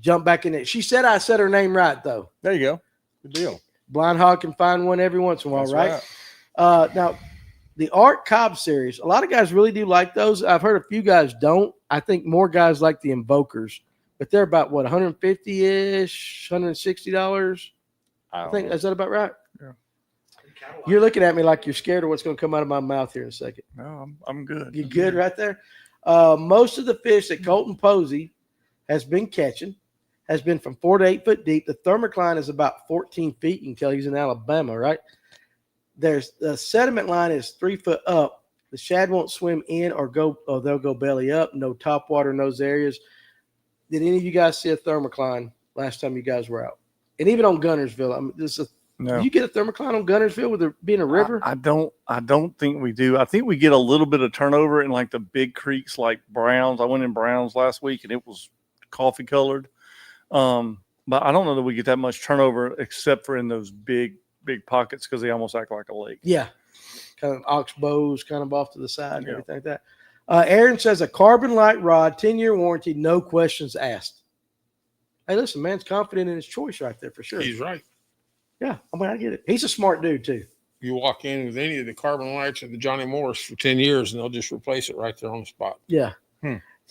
jump back in it. She said I said her name right, though. There you go. Good deal. Blind Hog can find one every once in a while, That's right? Now, the Art Cobb series, a lot of guys really do like those. I've heard a few guys don't. I think more guys like the Invokers, but they're about, what, $150-ish, $160? I think, know. is that about right? Yeah. You're looking at me like you're scared of what's going to come out of my mouth here in a second. No, I'm good. You good right there? Most of the fish that Colton Posey has been catching has been from 4 to 8 foot deep. The thermocline is about 14 feet. You can tell he's in Alabama, right? There's the sediment line is 3 foot up. The shad won't swim in or they'll go belly up. No top water in those areas. Did any of you guys see a thermocline last time you guys were out? And even on Gunnersville, No. do you get a thermocline on Gunnersville with there being a river? I don't think we do. I think we get a little bit of turnover in like the big creeks like Browns. I went in Browns last week and it was coffee colored. But I don't know that we get that much turnover except for in those big pockets because they almost act like a lake. Yeah. Kind of oxbows kind of off to the side and everything like that. Aaron says a carbon light rod, 10-year warranty, no questions asked. Hey, listen, man's confident in his choice right there for sure. He's right. Yeah, I mean, I get it. He's a smart dude too. You walk in with any of the carbon lights of the Johnny Morris for 10 years and they'll just replace it right there on the spot. Yeah.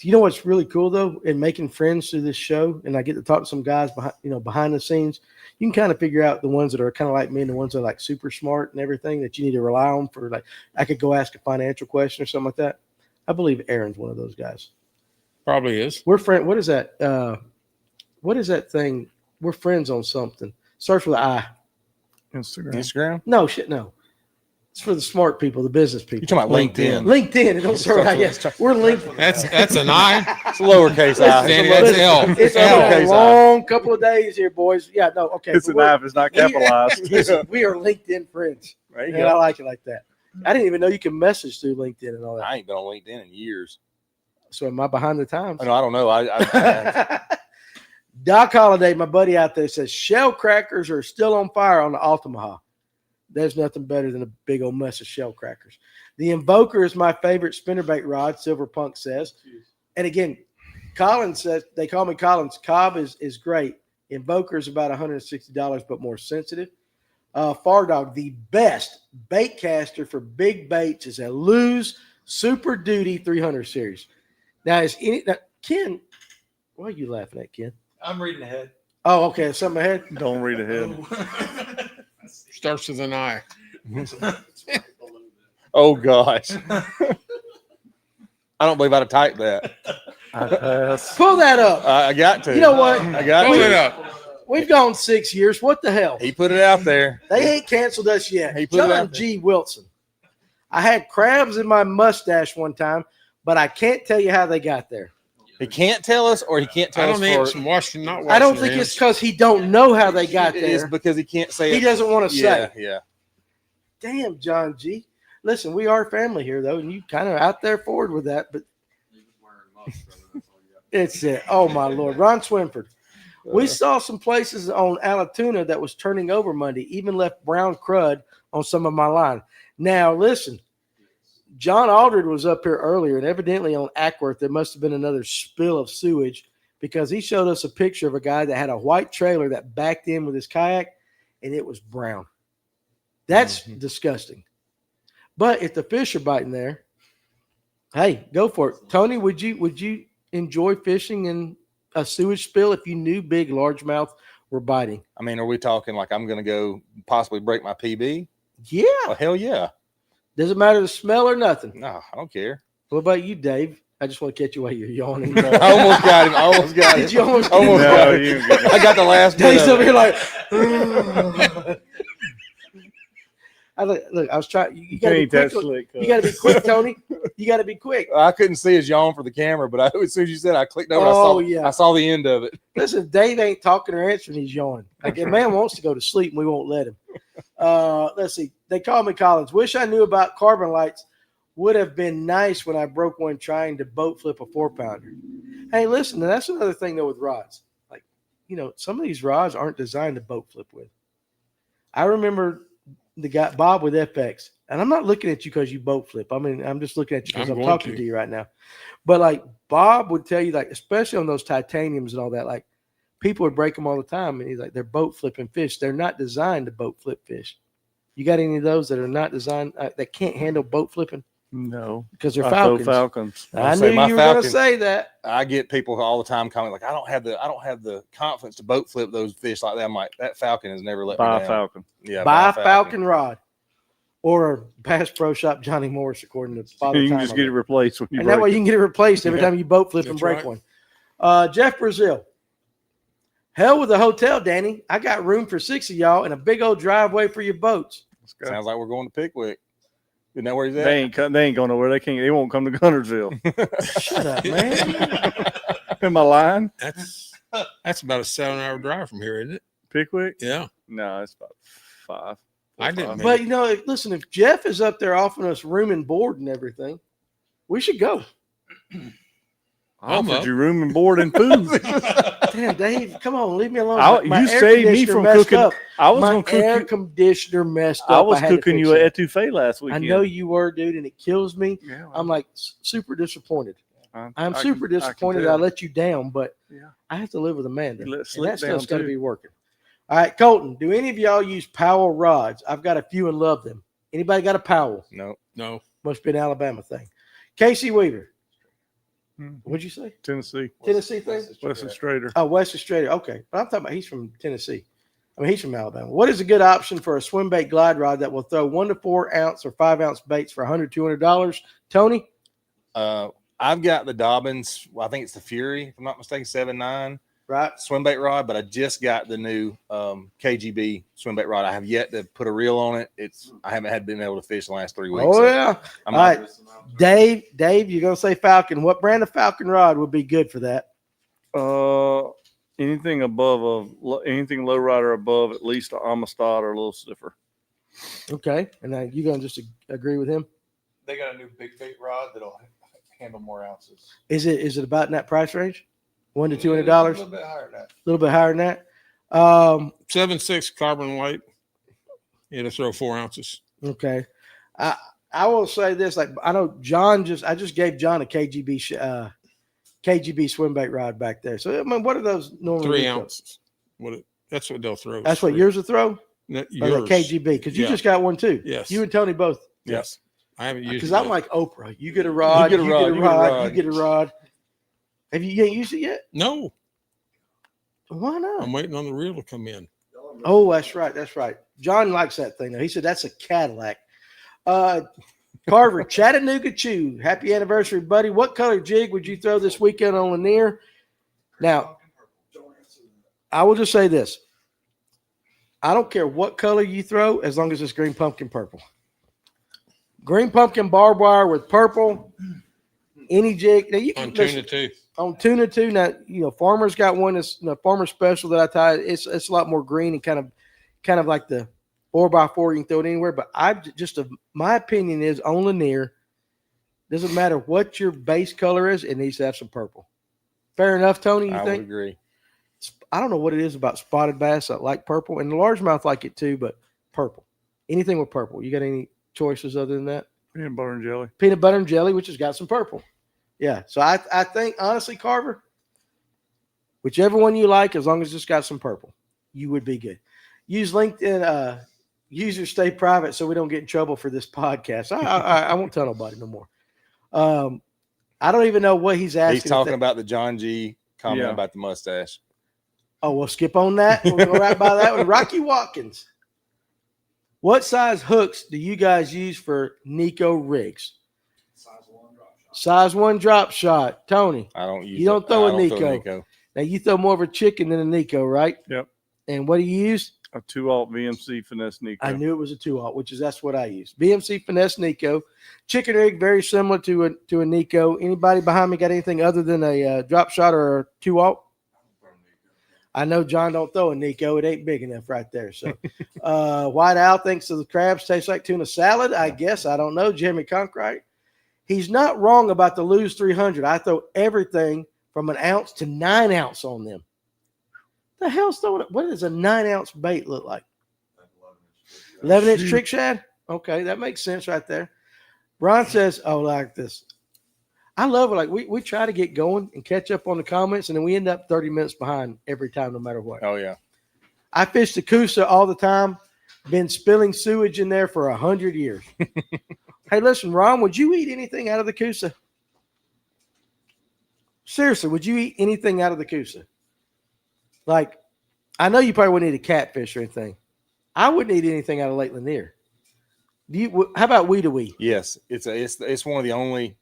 You know what's really cool though, in making friends through this show, and I get to talk to some guys behind the scenes. You can kind of figure out the ones that are kind of like me and the ones that are like super smart and everything that you need to rely on for. Like, I could go ask a financial question or something like that. I believe Aaron's one of those guys. Probably is. We're friends. What is that? What is that thing? We're friends on something. Starts with an I. Instagram? No shit. No. It's for the smart people, the business people. You talking about LinkedIn? LinkedIn. It don't start out yet. We're linked. That's an I. It's a lowercase I. Danny, that's L. It's been a long couple of days here, boys. Yeah, no, okay. It's an app. It's not capitalized. Listen, we are LinkedIn friends. There you And I like it like that. I didn't even know you can message through LinkedIn and all that. I ain't been on LinkedIn in years. So am I behind the times? I don't know. I Doc Holliday, my buddy out there, says shell crackers are still on fire on the Altamaha. There's nothing better than a big old mess of shell crackers. The Invoker is my favorite spinnerbait rod, Silver Punk says. And again, Collins says, they call me Collins. Cobb is great. Invoker is about $160, but more sensitive. Far Dog, the best bait caster for big baits is a Lew's Super Duty 300 series. Now, Ken, why are you laughing at, Ken? I'm reading ahead. Oh, okay. Something ahead? Don't read ahead. Starts with an I. oh gosh. I don't believe I'd have typed that. I pass. Pull that up. I got to. You know what? I got Pull it to. up. We've gone 6 years. What the hell? He put it out there. They ain't canceled us yet. He put it out John there. G. Wilson. I had crabs in my mustache one time, but I can't tell you how they got there. He can't tell us, or he can't I tell don't think us it's from washing, not washing. I don't their think hands. it's because he don't know how they got It's there. because he can't say He it. doesn't want to Yeah, say. yeah. Damn, John G. Listen, we are family here, though, and you kind of out there forward with that, but it's it. Oh, my Lord. Ron Swinford. We saw some places on Alatoona that was turning over Monday, even left brown crud on some of my line. Now, listen, John Aldred was up here earlier, and evidently on Ackworth, there must have been another spill of sewage because he showed us a picture of a guy that had a white trailer that backed in with his kayak, and it was brown. That's disgusting. But if the fish are biting there, hey, go for it. Tony, would you enjoy fishing in a sewage spill if you knew big largemouth were biting? I mean, are we talking like I'm going to go possibly break my PB? Yeah. Oh, hell yeah. Doesn't matter the smell or nothing. No, I don't care. What about you, Dave? I just want to catch you while you're yawning. I almost got him. I almost got him. Did you almost Almost No, got him. you didn't get it. I got the last bit Dave's of over it. here like. I was trying. You got to be Ain't that quick. slick. You got to be quick, Tony. You got to be quick. I couldn't see his yawn for the camera, but as soon as you said, I clicked over. Oh, I saw the end of it. Listen, Dave ain't talking or answering. He's yawning. Like a man wants to go to sleep, and we won't let him. Let's see. They call me Collins. Wish I knew about carbon lights. Would have been nice when I broke one trying to boat flip a 4-pounder. Hey, listen, and that's another thing though with rods. Like, some of these rods aren't designed to boat flip with. I remember the guy Bob with FX, and I'm not looking at you because you boat flip. I mean, I'm just looking at you because I'm talking to you right now. But like Bob would tell you, like, especially on those titaniums and all that, like people would break them all the time, and he's like, they're boat flipping fish. They're not designed to boat flip fish. You got any of those that are not designed that can't handle boat flipping? No, Because they're I throw falcons. falcons. I say knew my you were going to falcon- say that. I get people all the time commenting like, I don't have the confidence to boat flip those fish like that. I'm like, that falcon has never let me Buy a down. falcon. Yeah, Buy a falcon rod or Bass Pro Shop Johnny Morris, according to Father You can Time just on get it it. replaced when you And that way break you can get it replaced every Yeah. time you boat flip and That's break right. one. Jeff Brazil. Hell with the hotel, Danny. I got room for 6 of y'all and a big old driveway for your boats. it. Sounds like we're going to Pickwick. Isn't that where he's at? They ain't going nowhere. They won't come to Guntersville. Shut up, man. Am I lying? That's about a 7-hour drive from here, isn't it? Pickwick? Yeah. No, it's about 5. I didn't make But, listen, if Jeff is up there offering us room and board and everything, we should go. I I'm offered up. you room and board and food. Damn, Dave, come on, leave me alone. You air saved me conditioner from messed cooking. up. I was My going to cook air you. conditioner messed up. I was had to cooking fix you it. an etouffee last I weekend. know you were, dude, and it kills me. Yeah, well, I'm like super disappointed. I'm I super can disappointed tell. I let you down, but Yeah. I have to live with Amanda. You let And Slick that stuff's down, got to too. be working. All right, Colton, do any of y'all use Powell rods? I've got a few and love them. Anybody got a Powell? No. No. Must be an Alabama thing. Casey Weaver. Mhm. What'd you say? Tennessee. Tennessee thing? Western Strader. Oh, Wesley Strader. Okay. But I'm talking about he's from Tennessee. I mean, he's from Alabama. What is a good option for a swim bait glide rod that will throw 1 to 4 ounce or 5 ounce baits for $100, $200? Tony? I've got the Dobbins. Well, I think it's the Fury, if I'm not mistaken, 7.9 Right. swim bait rod, but I just got the new KGB swim bait rod. I have yet to put a reel on it. I haven't been able to fish the last 3 weeks. Oh, so yeah. I'm All not- right. Dave, you're going to say Falcon. What brand of Falcon rod would be good for that? Anything anything low rider above at least an Amistad or a little stiffer. Okay. And now you going to just agree with him? They got a new big bait rod that'll handle more ounces. Is it about in that price range? $100 to It's a $200? little bit higher than that. A little bit higher than that. 7.6 carbon light. It'll throw 4 ounces. Okay. I will say this, like I know I just gave John a KGB swim bait rod back there. So I mean, what are those normally? 3 retail? ounces. That's what they'll throw. That's what yours will throw? No, Or the yours. KGB? Because you Yeah. just got one too. Yes. You and Tony both. Yes. I haven't used Because it I'm yet. like Oprah. You get a rod, you get a rod, you get a rod. Have you ain't used it yet? No, Why not? I'm waiting on the reel to come in. Oh, that's right. That's right. John likes that thing though. He said that's a Cadillac. Carver, Chattanooga Chew. Happy anniversary, buddy. What color jig would you throw this weekend on Lanier? Now, I will just say this. I don't care what color you throw as long as it's green pumpkin purple. Green pumpkin barbed wire with purple. any jig. Now you On can tuna listen, too. on tuna too. Now Farmer's got one that's Farmer Special that I tie. It's a lot more green and kind of like the 4x4. You can throw it anywhere. But my opinion is on Lanier. Doesn't matter what your base color is, it needs to have some purple. Fair enough, Tony. You I think? would agree. I don't know what it is about spotted bass. I like purple, and the largemouth like it too, but purple. Anything with purple. You got any choices other than that? Peanut butter and jelly. Peanut butter and jelly, which has got some purple. Yeah. So I think, honestly, Carver, whichever one you like, as long as it's got some purple, you would be good. Use LinkedIn. Users stay private so we don't get in trouble for this podcast. I won't tell nobody no more. I don't even know what he's asking. He's talking about the John G comment about the mustache. Oh, we'll skip on that. We'll go right by that one. Rocky Watkins. What size hooks do you guys use for Nico rigs? Size 1 drop shot. Tony. I don't use. You don't throw a I don't Nico. Now you throw more of a chicken than a Nico, right? Yep. And what do you use? A 2-aught VMC finesse Nico. I knew it was a 2-aught, that's what I use. BMC finesse Nico. Chicken rig, very similar to a Nico. Anybody behind me got anything other than a drop shot or a 2-aught? I know John don't throw a Nico. It ain't big enough right there. So White Owl thinks the crabs taste like tuna salad. I guess. I don't know. Jeremy Conkright. He's not wrong about the Lose 300. I throw everything from an ounce to 9 ounce on them. The hell's throwing it? What does a 9 ounce bait look like? 11-inch trick shad? Okay, that makes sense right there. Ron says, oh, like this. I love it. Like we try to get going and catch up on the comments, and then we end up 30 minutes behind every time, no matter what. Oh, yeah. I fish the Coosa all the time. Been spilling sewage in there for 100 years. Hey, listen, Ron, would you eat anything out of the Coosa? Seriously, would you eat anything out of the Coosa? Like, I know you probably wouldn't eat a catfish or anything. I wouldn't eat anything out of Lake Lanier. How about we? Yes, it's one of the only.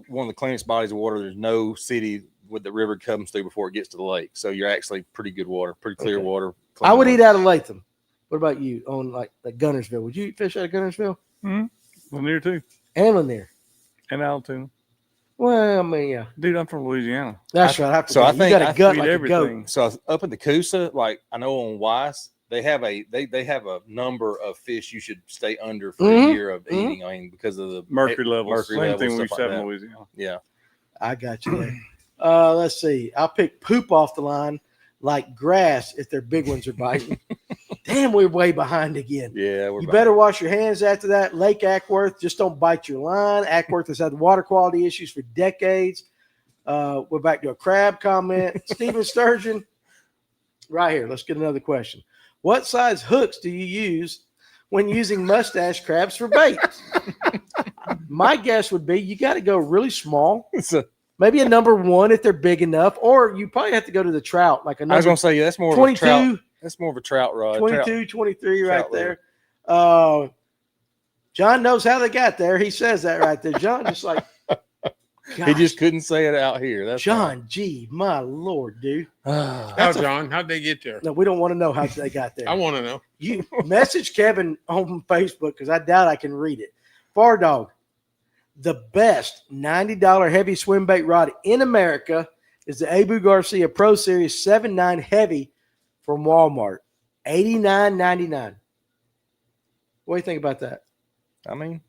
One of the cleanest bodies of water. There's no city with the river comes through before it gets to the lake. So you're actually pretty good water, pretty clear water. I would eat out of Latham. What about you on like Gunnersville? Would you eat fish out of Gunnersville? Mm-hmm. Lanier too. And Lanier. And Altoona. Well, I mean, yeah. Dude, I'm from Louisiana. That's right. So I think you got a gut eat like everything. a goat. So up in the Coosa, like I know on Weiss, they have a number of fish you should stay under for a year of eating. I mean, because of the Mercury levels. Mercury Same levels, thing we stuff used like to have in that. Louisiana. Yeah. I got you there. Let's see. I'll pick poop off the line like grass if their big ones are biting. Damn, we're way behind again. Yeah. You better wash your hands after that. Lake Ackworth, just don't bite your line. Ackworth has had water quality issues for decades. We're back to a crab comment. Stephen Sturgeon, right here. Let's get another question. What size hooks do you use when using mustache crabs for bait? My guess would be you got to go really small. Maybe a number 1 if they're big enough, or you probably have to go to the trout. Like a number I was going to say, that's more 22, of a trout. That's more of a trout rod. 22, 23 right trout there. John knows how they got there. He says that right there. John just like, gosh, he just couldn't say it out here. That's John G, my Lord, dude. How, John? How'd they get there? No, we don't want to know how they got there. I want to know. You message Kevin on Facebook because I doubt I can read it. Far Dog, the best $90 heavy swim bait rod in America is the Abu Garcia Pro Series 7.9 Heavy from Walmart, $89.99. What do you think about that? I mean,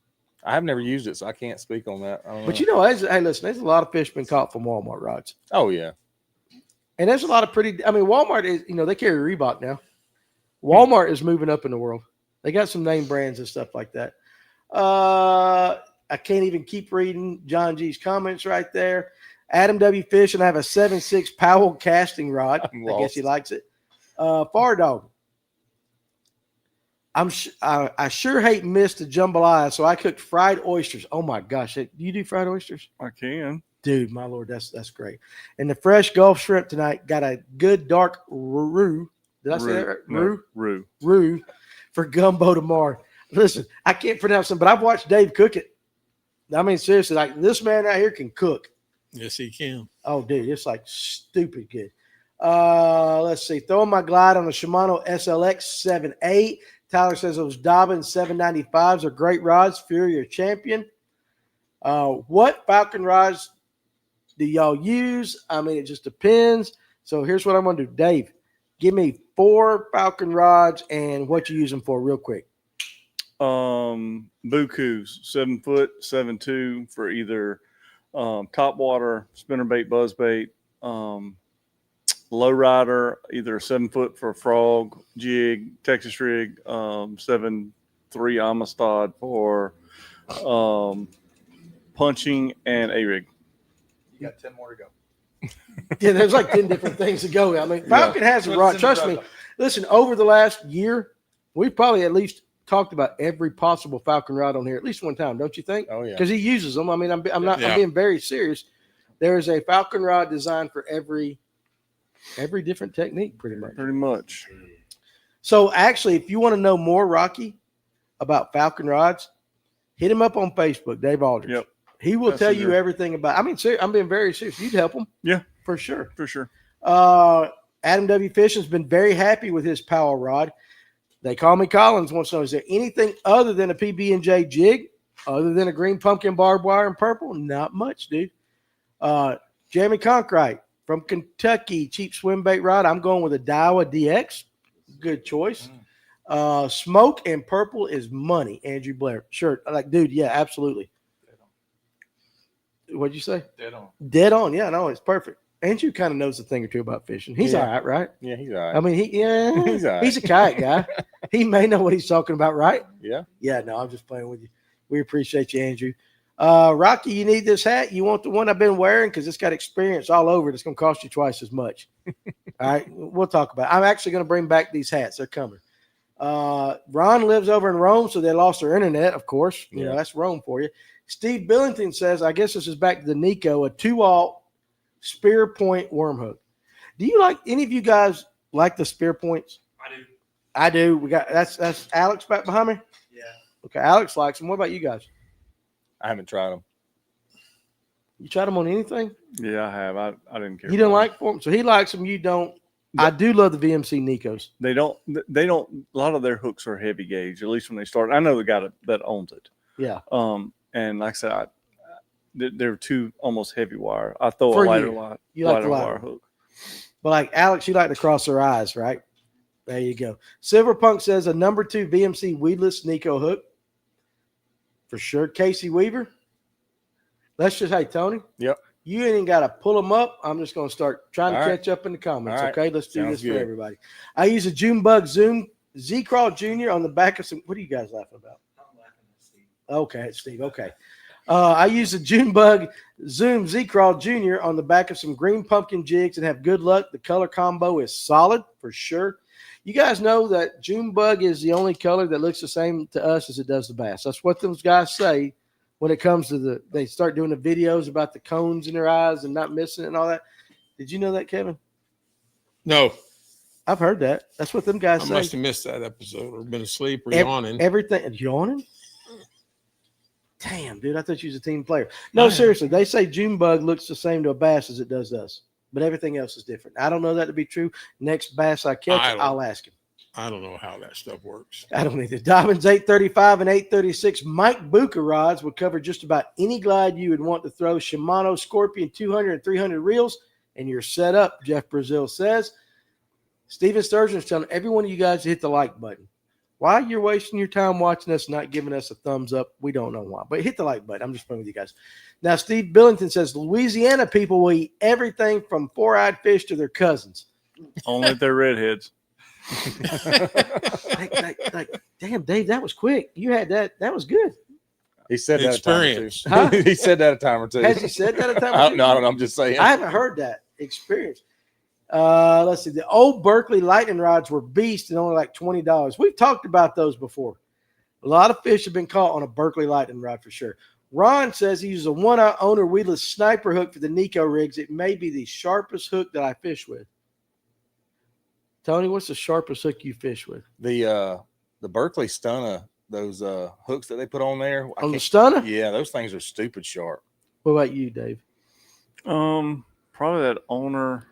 I have never used it, so I can't speak on that. I don't But know. you know, hey, listen, there's a lot of fish been caught from Walmart rods. Oh yeah, And there's a lot of Walmart is, they carry Reebok now. Walmart is moving up in the world. They got some name brands and stuff like that. I can't even keep reading John G's comments right there. Adam W. Fish, and I have a 7.6 Powell casting rod. I guess he likes it. Far Dog. I sure hate missed the jambalaya, so I cooked fried oysters. Oh my gosh, do you do fried oysters? I can. Dude, my Lord, that's great. And the fresh Gulf shrimp tonight got a good dark roux. Did I say that right? No, roux. Roux for gumbo tomorrow. Listen, I can't pronounce them, but I've watched Dave cook it. I mean, seriously, like this man out here can cook. Yes, he can. Oh, dude, it's like stupid good. Let's see. Throwing my glide on the Shimano SLX 7.8. Tyler says those Dobbin 795s are great rods. Fury or Champion. What Falcon rods do y'all use? I mean, it just depends. So here's what I'm going to do. Dave, give me 4 Falcon rods and what you use them for real quick. Bukus, 7 foot, 7.2 for either top water, spinnerbait, buzzbait, low rider, either 7 foot for a frog, jig, Texas rig, 7.3 Amistad for punching, and a rig. You got 10 more to go. Yeah, there's like 10 different things to go. I mean, Falcon has a rod. Trust me. Listen, over the last year, we've probably at least talked about every possible Falcon rod on here at least one time, don't you think? Oh yeah. Because he uses them. I mean, I'm Yeah. being very serious. There is a Falcon rod designed for every different technique, pretty much. Pretty much. So actually, if you want to know more, Rocky, about Falcon rods, hit him up on Facebook, Dave Aldridge. Yep. He will tell you Messenger. everything about. I mean, I'm being very serious. You'd help him. Yeah. For sure. For sure. Adam W. Fishing's been very happy with his power rod. They call me Collins wants to know, is there anything other than a PB&J jig, other than a green pumpkin barbed wire and purple? Not much, dude. Jeremy Conkright from Kentucky, cheap swim bait rod. I'm going with a Daiwa DX. Good choice. Smoke and purple is money, Andrew Blair. Sure. Like, dude, yeah, absolutely. What'd you say? Dead on. Dead on. Yeah, no, it's perfect. Andrew kind of knows a thing or two about fishing. He's Yeah. all right, right? Yeah, he's all right. I mean, He's all right. he's a kayak guy. He may know what he's talking about, right? Yeah. Yeah, no, I'm just playing with you. We appreciate you, Andrew. Rocky, you need this hat? You want the one I've been wearing? Because it's got experience all over it. It's going to cost you twice as much. All right, we'll talk about it. I'm actually going to bring back these hats. They're coming. Ron lives over in Rome, so they lost their internet, of course. You know, that's Rome for you. Steve Billington says, I guess this is back to the Nico, a 2-aught spear point worm hook. Do you like, any of you guys like the spear points? I do. I do. We got that's Alex back behind me. Yeah. Okay, Alex likes them. What about you guys? I haven't tried them. You tried them on anything? Yeah, I have. I didn't care. You don't for like them, so he likes them. You don't. I do love the VMC Nikos. They don't. A lot of their hooks are heavy gauge. At least when they start. I know the guy that owns it. Yeah. And like I said, they're too almost heavy wire. I throw For a lighter you. wire. You like lighter the lighter. wire hook. But like Alex, you like to cross their eyes, right? There you go. Silverpunk says a number 2 VMC weedless Nico hook. For sure. Casey Weaver. Let's just, hey, Tony. Yep. You ain't got to pull them up. I'm just going to start trying to All right. catch up in the comments. All right. Okay. Let's do Sounds this for good. everybody. I use a Junebug Zoom Z-Crawl Jr. on the back of some. What are you guys laughing about? I'm laughing at Steve. Okay, it's Steve. Okay. I use a Junebug Zoom Z-Crawl Jr. on the back of some green pumpkin jigs and have good luck. The color combo is solid for sure. You guys know that Junebug is the only color that looks the same to us as it does the bass. That's what those guys say when it comes to they start doing the videos about the cones in their eyes and not missing it and all that. Did you know that, Kevin? No, I've heard that. That's what them guys I say. must have missed that episode or been asleep or Ev- yawning. Everything yawning. Damn, dude, I thought you was a team player. No, seriously, they say Junebug looks the same to a bass as it does us, but everything else is different. I don't know that to be true. Next bass I catch, I'll ask him. I don't know how that stuff works. I don't either. Dobbins 835 and 836 Mike Buka rods would cover just about any glide you would want to throw. Shimano Scorpion 200 and 300 reels, and you're set up, Jeff Brazil says. Steven Sturgeon is telling every one of you guys to hit the like button. Why you're wasting your time watching us, not giving us a thumbs up, we don't know why. But hit the like button. I'm just playing with you guys. Now, Steve Billington says Louisiana people will eat everything from four-eyed fish to their cousins. Only if they're redheads. like, damn, Dave, that was quick. You had that. That was good. He said that Experience. a time or two. Huh? He said that a time or two. Has he said that a time? I don't know. I'm just saying. I haven't heard that experience. Let's see. The old Berkeley lightning rods were beast and only like $20. We've talked about those before. A lot of fish have been caught on a Berkeley lightning rod for sure. Ron says he uses a one-owner weedless sniper hook for the Nico rigs. It may be the sharpest hook that I fish with. Tony, what's the sharpest hook you fish with? The Berkeley Stunner, those hooks that they put on there. On the stunner? Yeah, those things are stupid sharp. What about you, Dave? Probably that owner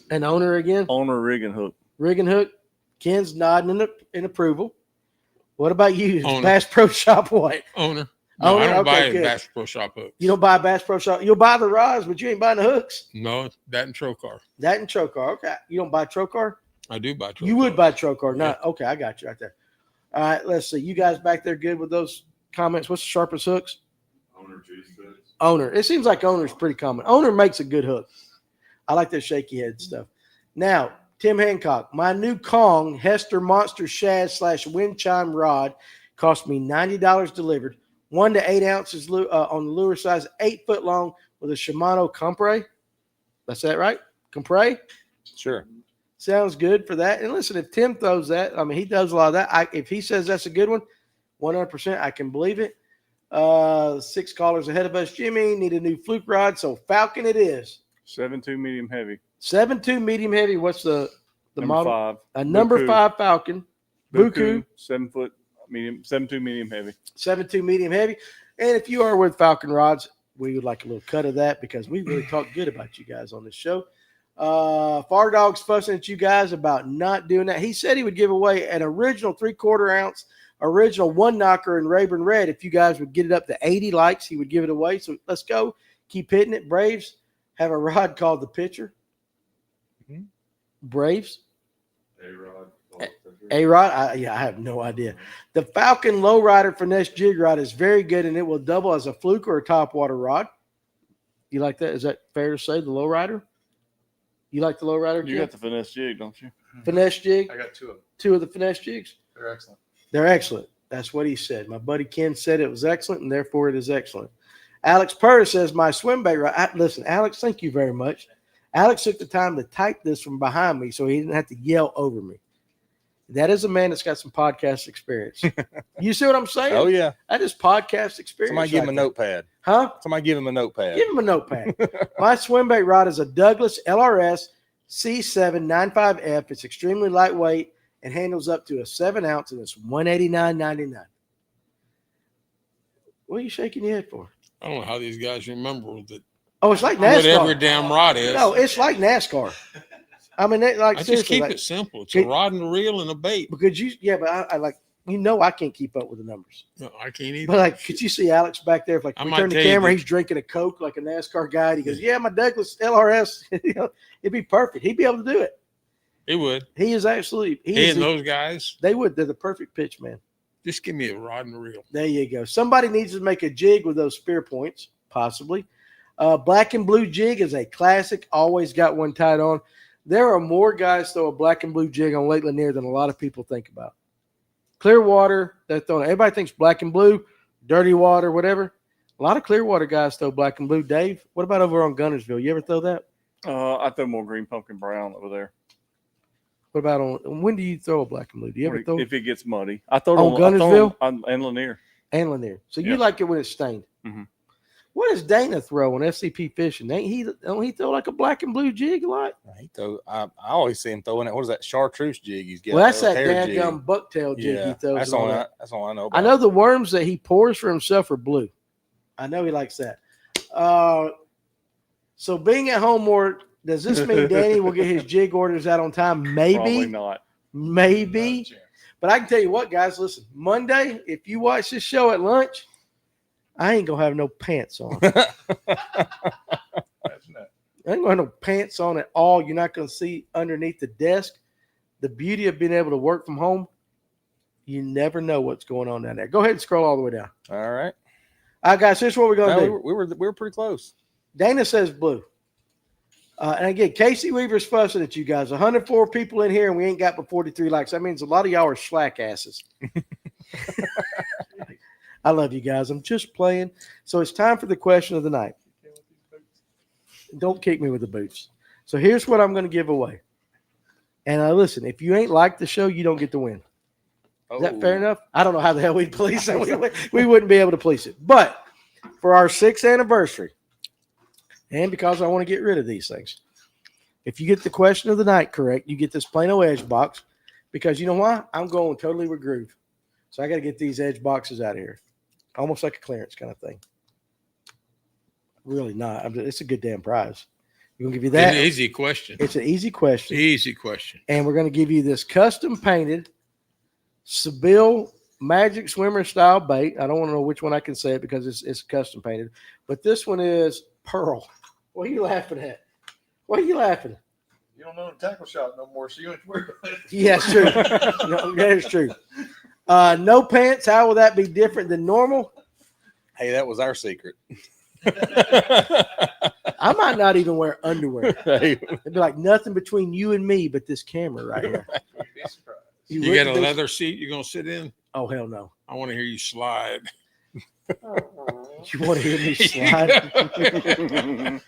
An owner again? rigging hook. Rigging hook. Ken's nodding in approval. What about you? Owner. Bass Pro Shop what? Owner. No, I Owner? don't buy Okay, a good. Bass Pro Shop hooks. You don't buy Bass Pro Shop. You'll buy the rods, but you ain't buying the hooks. No, that and Trocar. That and Trocar. Okay. You don't buy Trocar? I do buy Trocar. You would buy Trocar. Not okay. I got you right there. All right. Let's see. You guys back there good with those comments? What's the sharpest hooks? Owner G6. Owner. It seems like Owner's pretty common. Owner makes a good hook. I like their shaky head stuff. Now, Tim Hancock, my new Kong Hester Monster Shad / Wind Chime rod cost me $90 delivered. 1 to 8 ounces on the lure size, 8 foot long with a Shimano Compre. That's that right? Compre? Sure. Sounds good for that. And listen, if Tim throws that, I mean, he does a lot of that. If he says that's a good one, 100%, I can believe it. 6 callers ahead of us. Jimmy, need a new fluke rod. So Falcon it is. 7.2 medium heavy. 7.2 medium heavy. What's the Number model? 5. A number Buku. 5 Falcon. Buku. 7 foot medium, 7.2 medium heavy. 7.2 medium heavy. And if you are with Falcon rods, we would like a little cut of that because we really talk good about you guys on this show. Far Dog's fussing at you guys about not doing that. He said he would give away an original 3/4 ounce, original one knocker in Rayburn Red. If you guys would get it up to 80 likes, he would give it away. So let's go. Keep hitting it. Braves have a rod called the Pitcher. Mhm. Braves. A-Rod. A-Rod? I have no idea. The Falcon Lowrider Finesse Jig Rod is very good, and it will double as a fluke or a topwater rod. You like that? Is that fair to say, the Lowrider? You like the Lowrider? You Jim? got the finesse jig, don't you? Finesse Jig? I got 2 of them. 2 of the Finesse Jigs? They're excellent. They're excellent. That's what he said. My buddy Ken said it was excellent, and therefore it is excellent. Alex Purr says, my swim bait rod. Listen, Alex, thank you very much. Alex took the time to type this from behind me so he didn't have to yell over me. That is a man that's got some podcast experience. You see what I'm saying? Oh yeah. That is podcast experience. Somebody give him a right there. notepad. Huh? Somebody give him a notepad. Give him a notepad. My swim bait rod is a Douglas LRS C795F. It's extremely lightweight and handles up to a 7 ounce, and it's $189.99. What are you shaking your head for? I don't know how these guys remember that Oh, it's like whatever NASCAR. damn rod is. No, it's like NASCAR. I mean, like I just seriously, keep like, it simple. It's a rod and a reel and a bait. because but I like I can't keep up with the numbers. No, I can't either. But like, could you see Alex back there? If like I we might turn the tell you camera, that- he's drinking a Coke like a NASCAR guy. And he goes, "Yeah, my Douglas LRS." It'd be perfect. He'd be able to do it. It would. He is absolutely. He and those guys, They would. They're the perfect pitch man. just give me a rod and a reel. There you go. Somebody needs to make a jig with those spear points, possibly. Black and blue jig is a classic. Always got one tied on. There are more guys throw a black and blue jig on Lake Lanier than a lot of people think about. Clearwater, they're throwing. Everybody thinks black and blue, dirty water, whatever. A lot of Clearwater guys throw black and blue. Dave, what about over on Gunnersville? You ever throw that? I throw more green pumpkin brown over there. What about on? When do you throw a black and blue? Do you ever throw If it gets muddy, I throw it On I throw Gunnersville? on and Lanier. and Lanier? So you Yeah. like it when it's stained. Mhm. What does Dana throw on FCP fishing? Don't he throw like a black and blue jig a lot? I always see him throwing it. What is that chartreuse jig he's got? Well, that's that hair jig. dadgum bucktail jig he Yeah, throws. that's and all all. that. That's all I know about. I know the worms that he pours for himself are blue. I know he likes that. So being at home more, does this mean Danny will get his jig orders out on time? Probably Maybe, not. maybe. But I can tell you what, guys, listen, Monday, if you watch this show at lunch, I ain't going to have no pants on. That's nuts. I ain't going to have no pants on at all. You're not going to see underneath the desk. The beauty of being able to work from home, you never know what's going on down there. Go ahead and scroll all the way down. All right. All right, guys, here's what we're going to No, do. we were pretty close. Dana says blue. And again, Casey Weaver's fussing at you guys. 104 people in here, and we ain't got but 43 likes. That means a lot of y'all are slack asses. I love you guys. I'm just playing. So it's time for the question of the night. Don't kick me with the boots. So here's what I'm going to give away. And listen, if you ain't like the show, you don't get to win. Is that fair enough? I don't know how the hell we'd police it. We wouldn't be able to police it. But for our 6th anniversary, and because I want to get rid of these things, if you get the question of the night correct, you get this Plano Edge box. Because you know why? I'm going totally with groove. So I got to get these edge boxes out of here. Almost like a clearance kind of thing. Really not. It's a good damn prize. We're going to give you that. It's an easy question. It's an easy question. Easy question. And we're going to give you this custom painted Seville Magic Swimmer style bait. I don't want to know which one I can say it because it's custom painted. But this one is Pearl. What are you laughing at? What are you laughing at? You don't know the tackle shot no more, so you ain't worried about it. Yeah, it's true. No, that is true. No pants. How will that be different than normal? Hey, that was our secret. I might not even wear underwear. Hey, It'd be like nothing between you and me but this camera right here. You'd be surprised. You wouldn't got a be- leather seat you're gonna sit in? Oh hell no! I want to hear you slide. You want to hear me slide?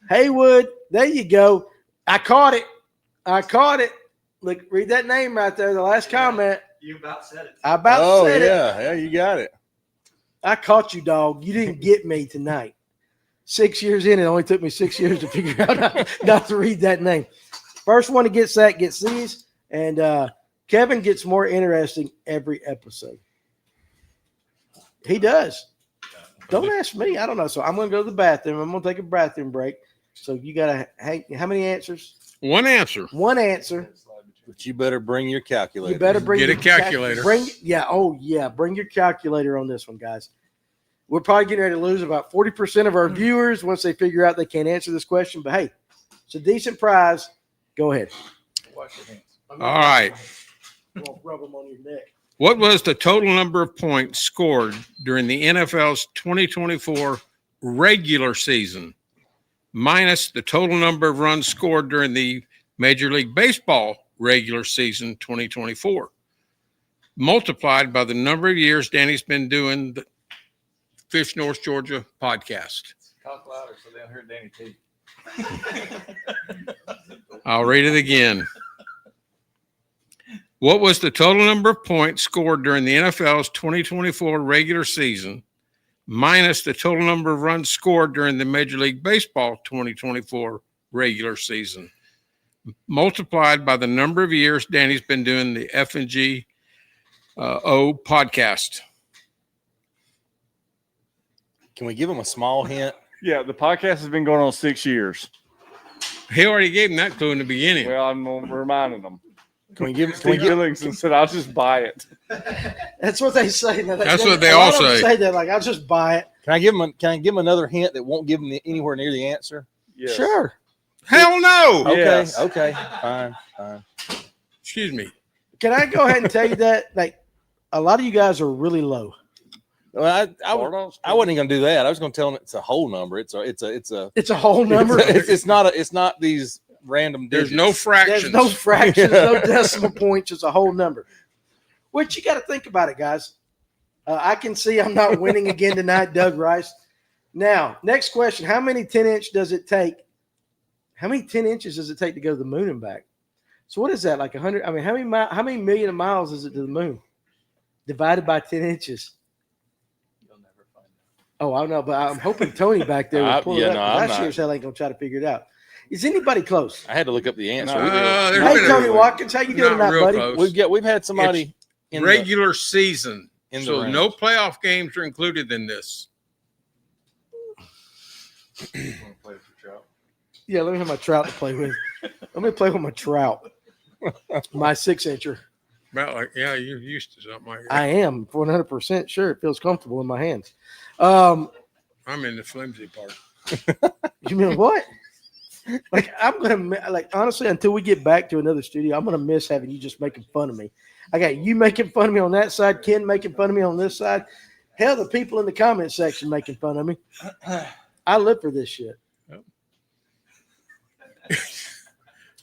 Haywood, there you go. I caught it. Look, read that name right there. The last comment. You about said it. I about oh said it. yeah, you got it. I caught you, dog. You didn't get me tonight. 6 years in, it only took me 6 years to figure out not to read that name. First one to get that gets these, and Kevin gets more interesting every episode. He does. Don't ask me. I don't know. So I'm going to go to the bathroom. I'm going to take a bathroom break. So you got to hang. How many answers? One answer. One answer. But you better bring your calculator. You better bring Get a your calculator. Bring your calculator on this one, guys. We're probably getting ready to lose about 40% of our viewers once they figure out they can't answer this question. But hey, it's a decent prize. Go ahead. Wash your hands. All right. I'm gonna rub them on your neck. What was the total number of points scored during the NFL's 2024 regular season, minus the total number of runs scored during the Major League Baseball regular season 2024, multiplied by the number of years Danny's been doing the Fish North Georgia podcast? Talk louder so they'll hear Danny T. I'll read it again. What was the total number of points scored during the NFL's 2024 regular season, minus the total number of runs scored during the Major League Baseball 2024 regular season, multiplied by the number of years Danny's been doing the F&G O podcast? Can we give him a small hint? Yeah, the podcast has been going on 6 years. He already gave him that clue in the beginning. Well, I'm reminding them. Can we give? Steve Billingson said, "I'll just buy it." That's what they say. Now, That's what they a all lot of them say. Say that like I'll just buy it. Can I give him another hint that won't give him anywhere near the answer? Yes. Sure. Hell no. Okay. Yes. Okay. Fine. Excuse me. Can I go ahead and tell you that like a lot of you guys are really low. Well, I wasn't going to do that. I was going to tell him it's a whole number. It's a It's a whole number. It's not these random digits. There's no fractions. There's no fractions, no decimal points. It's a whole number. Which you got to think about it, guys. I can see I'm not winning again tonight, Doug Rice. Now, next question: how many 10-inch does it take? How many 10 inches does it take to go to the moon and back? So what is that? Like 100? I mean, how many million of miles is it to the moon? Divided by 10 inches. You'll never find out. Oh, I don't know, but I'm hoping Tony back there will pull it up. 'Cause I sure as hell ain't gonna try to figure it out. Is anybody close? I had to look up the answer. there's Hey, been a- Tony Watkins, how you doing not tonight, real buddy? close. We've had somebody in the, regular season. in the So range. no playoff games are included in this. You want to play with your trout? Yeah, let me have my trout to play with. Let me play with my trout. My 6-incher. About like, yeah, you're used to something like that. I am 100% sure it feels comfortable in my hands. I'm in the flimsy part. You mean what? Like I'm gonna like honestly until we get back to another studio, I'm gonna miss having you just making fun of me. I got you making fun of me on that side, Ken making fun of me on this side. Hell, the people in the comment section making fun of me. I live for this shit. Yep.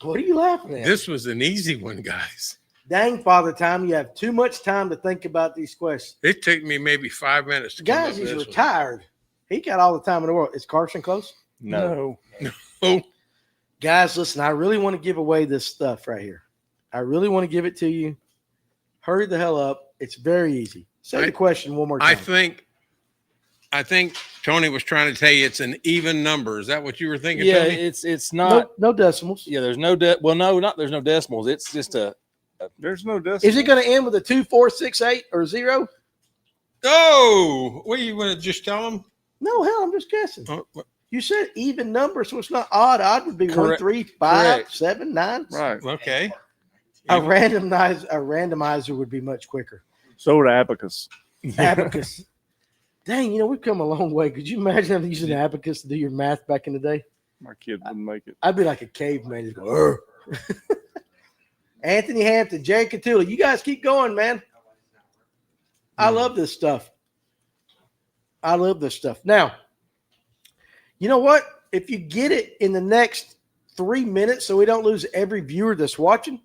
What are you laughing at? This was an easy one, guys. Dang, Father Time, you have too much time to think about these questions. It took me maybe 5 minutes to come Guys, up he's with this retired. He got all the time in the world. Is Carson close? No. one. Oh, Guys, listen, I really want to give away this stuff right here. I really want to give it to you. Hurry the hell up. It's very easy. Say the question one more time. I think Tony was trying to tell you it's an even number. Is that what you were thinking, Yeah, Tony? it's not. no decimals. Yeah, there's no there's no decimals. It's just a. There's no decimal. Is it going to end with a 2, 4, 6, 8 or 0? Oh, what you want to just tell him? No, hell, I'm just guessing. Oh, what- You said even number, so it's not odd. Odd would be 1, Correct. 3, 5, Correct. 7, 9. Right. okay. A randomizer would be much quicker. So would abacus. Abacus. Dang, we've come a long way. Could you imagine having using an abacus to do your math back in the day? My kid wouldn't make it. I'd be like a caveman. Just go, "Arr." Anthony Hampton, Jay Catula, you guys keep going, man. I love this stuff. Now, you know what? If you get it in the next 3 minutes so we don't lose every viewer that's watching,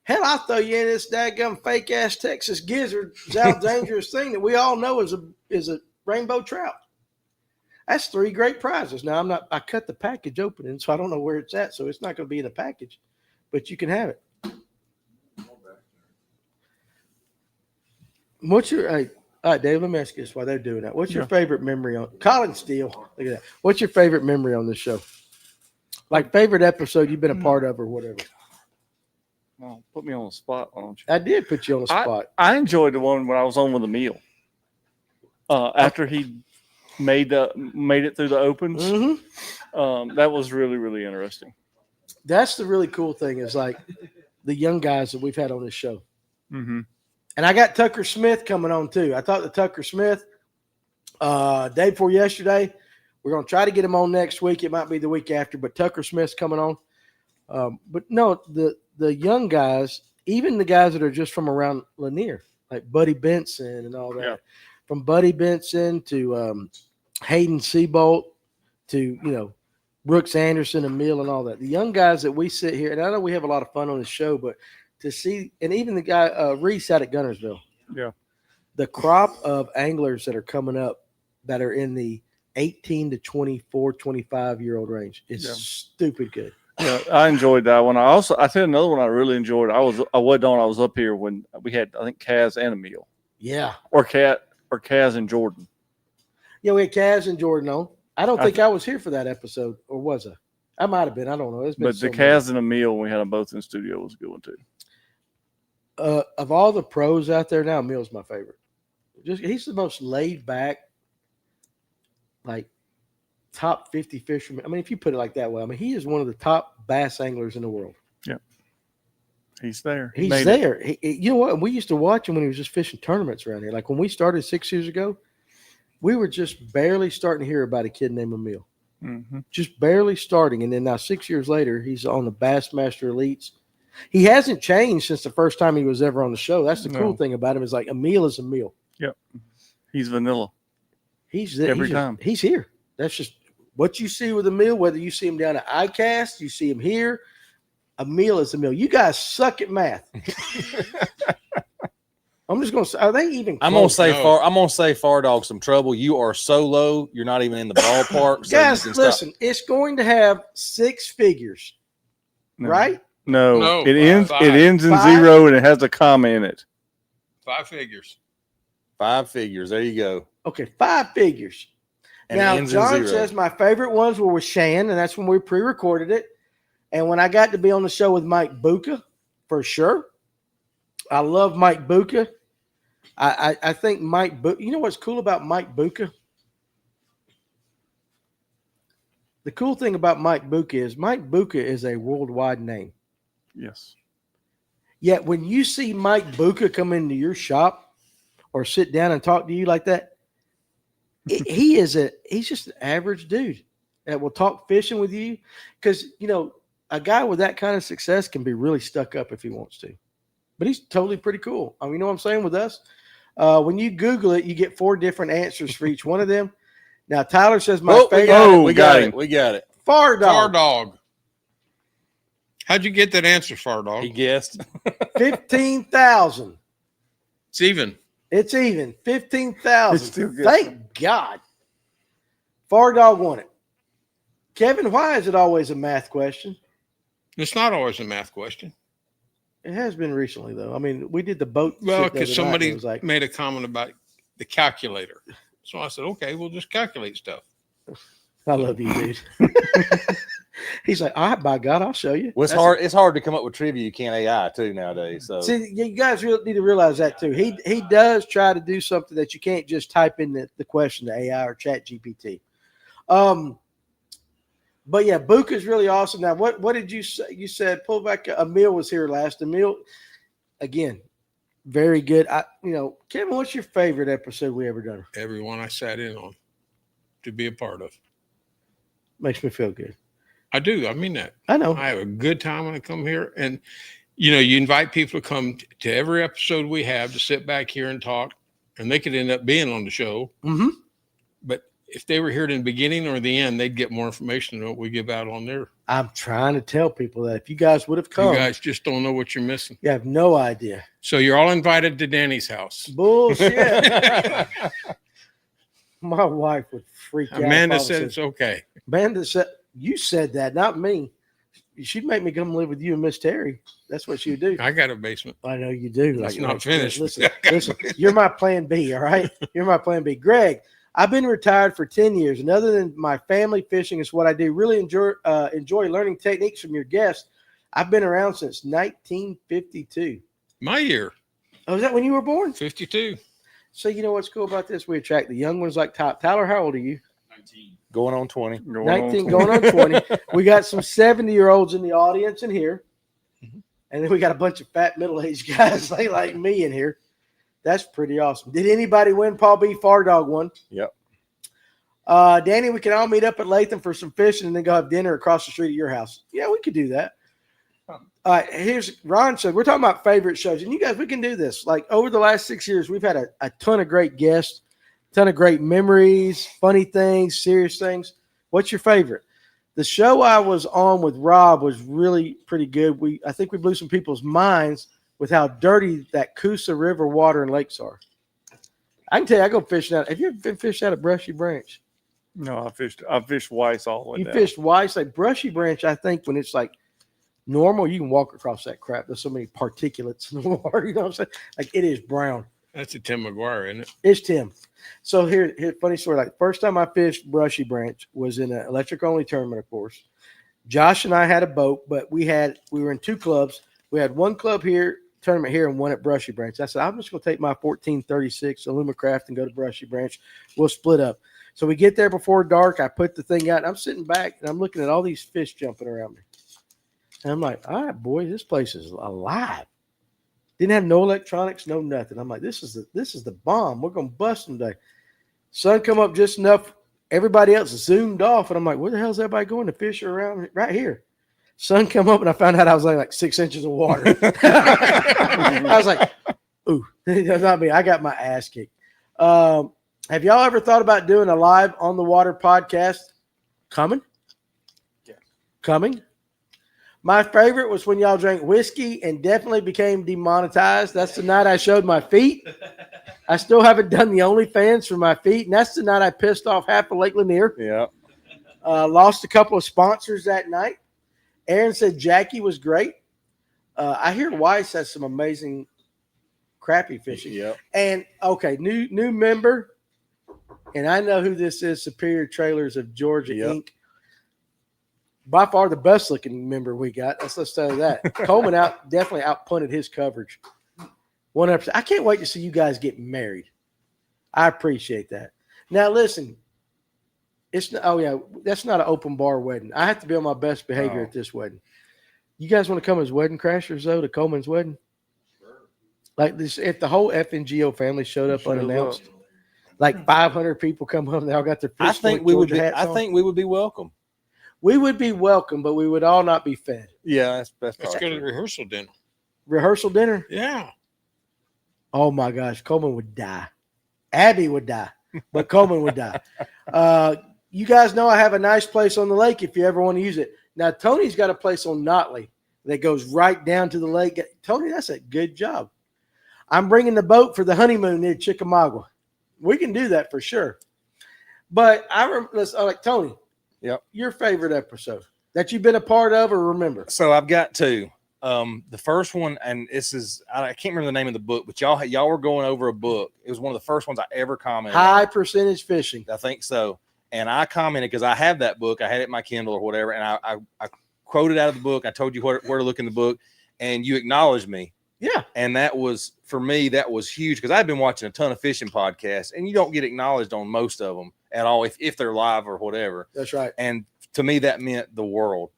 hell, I'll throw you in this daggum fake-ass Texas gizzard, South dangerous thing that we all know is a rainbow trout. That's 3 great prizes. Now, I cut the package opening, so I don't know where it's at, so it's not going to be in the package, but you can have it. All right, Dave, let me ask you this while they're doing that. What's your favorite memory on Colin Steele? Look at that. What's your favorite memory on this show? Like favorite episode you've been a part of or whatever. Oh, put me on the spot, why don't you? I did put you on the spot. I enjoyed the one when I was on with Emil. After he made it through the opens. Mm-hmm. That was really, really interesting. That's the really cool thing is like the young guys that we've had on this show. Mm-hmm. And I got Tucker Smith coming on too. I thought the Tucker Smith day before yesterday. We're going to try to get him on next week. It might be the week after, but Tucker Smith's coming on. But no, the young guys, even the guys that are just from around Lanier, like Buddy Benson and all that. Yeah. From Buddy Benson to Hayden Seabolt to, Brooks Anderson and Mill and all that. The young guys that we sit here, and I know we have a lot of fun on the show, but to see, and even the guy, Reese out at Gunnersville. Yeah. The crop of anglers that are coming up that are in the 18 to 24, 25-year-old range is stupid good. Yeah, I enjoyed that one. I tell you another one I really enjoyed. I was up here when we had, I think, Kaz and Emil. Yeah. Or Kaz and Jordan. Yeah, we had Kaz and Jordan on. I don't think I was here for that episode, or was I? I might have been. I don't know. But the Kaz and Emil, when we had them both in the studio, was a good one too. Of all the pros out there now, Emil's my favorite. He's the most laid back, like top 50 fisherman. I mean, if you put it like that way, I mean, he is one of the top bass anglers in the world. Yeah. He's there. He's there. You know what? We used to watch him when he was just fishing tournaments around here. Like when we started 6 years ago, we were just barely starting to hear about a kid named Emil. Mm-hmm. Just barely starting. And then now 6 years later, he's on the Bassmaster Elites. He hasn't changed since the first time he was ever on the show. That's the cool thing about him is like Emil is Emil. Yep. He's vanilla. He's there every time. He's here. That's just what you see with Emil, whether you see him down at ICAST, you see him here. Emil is Emil. You guys suck at math. I'm just gonna say, are they even close? I'm gonna say Far Dog some trouble. You are so low, you're not even in the ballpark. So guys, listen, it's going to have 6 figures, right? No, it ends. five. It ends in 5? 0, and it has a comma in it. 5 figures. 5 figures. There you go. Okay, 5 figures. And now, it ends in John 0. says my favorite ones were with Shan, and that's when we pre-recorded it. And when I got to be on the show with Mike Buca, for sure. I love Mike Buca. I think Mike Buca, you know what's cool about Mike Buca? The cool thing about Mike Buca is a worldwide name. Yes. Yet when you see Mike Buca come into your shop or sit down and talk to you like that, he's just an average dude that will talk fishing with you. Because, a guy with that kind of success can be really stuck up if he wants to. But he's totally pretty cool. I mean, you know what I'm saying with us? When you Google it, you get 4 different answers for each one of them. Now, Tyler says my favorite. We got it. Far Dog. Far Dog. How'd you get that answer, Far Dog? He guessed. 15,000. It's even. It's even. 15,000. It's still good. Thank God. Far Dog won it. Kevin, why is it always a math question? It's not always a math question. It has been recently, though. I mean, we did the boat. Well, shit the because other night, and somebody it was like, made a comment about the calculator. So I said, okay, we'll just calculate stuff. I love you, dude. He's like, all right, by God, I'll show you. Well, it's hard to come up with trivia you can't AI too nowadays. So See, you guys really need to realize that too. He does try to do something that you can't just type in the question to AI or Chat GPT. But yeah, Buka's really awesome. Now, what did you say? You said pull back. Emil was here last. Emil, again, very good. Kevin, what's your favorite episode we ever done? Everyone I sat in on to be a part of. Makes me feel good. I do. I mean that. I know. I have a good time when I come here. And, you invite people to come to every episode we have to sit back here and talk, and they could end up being on the show. Mm-hmm. But if they were here in the beginning or the end, they'd get more information than what we give out on there. I'm trying to tell people that if you guys would have come, You guys just don't know what you're missing. you have no idea. So you're all invited to Danny's house. Bullshit. My wife would freak out. Amanda if I said was it's okay. Amanda said, you said that, not me. She'd make me come live with you and Miss Terry. That's what she would do. I got a basement. I know you do. It's not finished. Listen, you're my plan B, all right? You're my plan B. Greg, I've been retired for 10 years, and other than my family, fishing is what I do. Really enjoy learning techniques from your guests. I've been around since 1952. My year, Oh, is that when you were born? 52. So you know what's cool about this? We attract the young ones like Tyler. How old are you? 19. Going on 20. 19, going on 20. We got some 70-year-olds in the audience in here. And then we got a bunch of fat middle-aged guys like me in here. That's pretty awesome. Did anybody win? Paul B. Fardog won. Yep. Danny, we can all meet up at Latham for some fishing and then go have dinner across the street at your house. Yeah, we could do that. All right, here's Ron said, we're talking about favorite shows. And you guys, we can do this. Like over the last 6 years, we've had a ton of great guests, ton of great memories, funny things, serious things. What's your favorite? The show I was on with Rob was really pretty good. I think we blew some people's minds with how dirty that Coosa River water and lakes are. I can tell you, I go fishing out. Have you ever been fishing out of Brushy Branch? No, I fished Weiss all the way You down. fished Weiss, like Brushy Branch. I think when it's like normal, you can walk across that crap. There's so many particulates in the water. You know what I'm saying? Like it is brown. That's a Tim McGuire, isn't it? It's Tim. So here, funny story. Like first time I fished Brushy Branch was in an electric only tournament, of course. Josh and I had a boat, but we were in two clubs. We had one club here, tournament here, and one at Brushy Branch. I said, I'm just going to take my 1436 Alumacraft and go to Brushy Branch. We'll split up. So we get there before dark. I put the thing out, and I'm sitting back, and I'm looking at all these fish jumping around me. And I'm like, all right, boys, this place is alive. Didn't have no electronics, no nothing. I'm like, this is the bomb. We're going to bust them today. Sun come up just enough. Everybody else zoomed off, and I'm like, where the hell is everybody going? The fish are around right here. Sun come up, and I found out I was like 6 inches of water. I was like, ooh, that's not me. I got my ass kicked. Have y'all ever thought about doing a live on the water podcast? Coming? Yeah. Coming? My favorite was when y'all drank whiskey and definitely became demonetized. That's the night I showed my feet. I still haven't done the OnlyFans for my feet, and that's the night I pissed off half of Lake Lanier. Yeah. Lost a couple of sponsors that night. Aaron said Jackie was great. I hear Weiss has some amazing crappie fishing. Yep. And okay, new member, and I know who this is. Superior Trailers of Georgia Inc. By far the best looking member we got. Let's tell you that. Coleman definitely outpunted his coverage. 100%. I can't wait to see you guys get married. I appreciate that. Now listen, that's not an open bar wedding. I have to be on my best behavior at this wedding. You guys want to come as wedding crashers though to Coleman's wedding? Sure. Like this, if the whole FNGO family showed up unannounced, like 500 people come home, they all got their I think we would be welcome. We would be welcome, but we would all not be fed. Yeah, that's Let's go to the rehearsal dinner. Rehearsal dinner? Yeah. Oh my gosh, Coleman would die. Abby would die, but Coleman would die. You guys know I have a nice place on the lake if you ever want to use it. Now, Tony's got a place on Notley that goes right down to the lake. Tony, that's a good job. I'm bringing the boat for the honeymoon near Chickamauga. We can do that for sure. But like Tony. Yep. Your favorite episode that you've been a part of or remember? So I've got two. The first one, and this is I can't remember the name of the book, but y'all were going over a book. It was one of the first ones I ever commented High on. percentage fishing. I think so. And I commented because I have that book. I had it in my Kindle or whatever, and I quoted out of the book. I told you where to look in the book, and you acknowledged me. Yeah. And that was, for me, that was huge because I've been watching a ton of fishing podcasts, and you don't get acknowledged on most of them at all if they're live or whatever. That's right. And to me, that meant the world.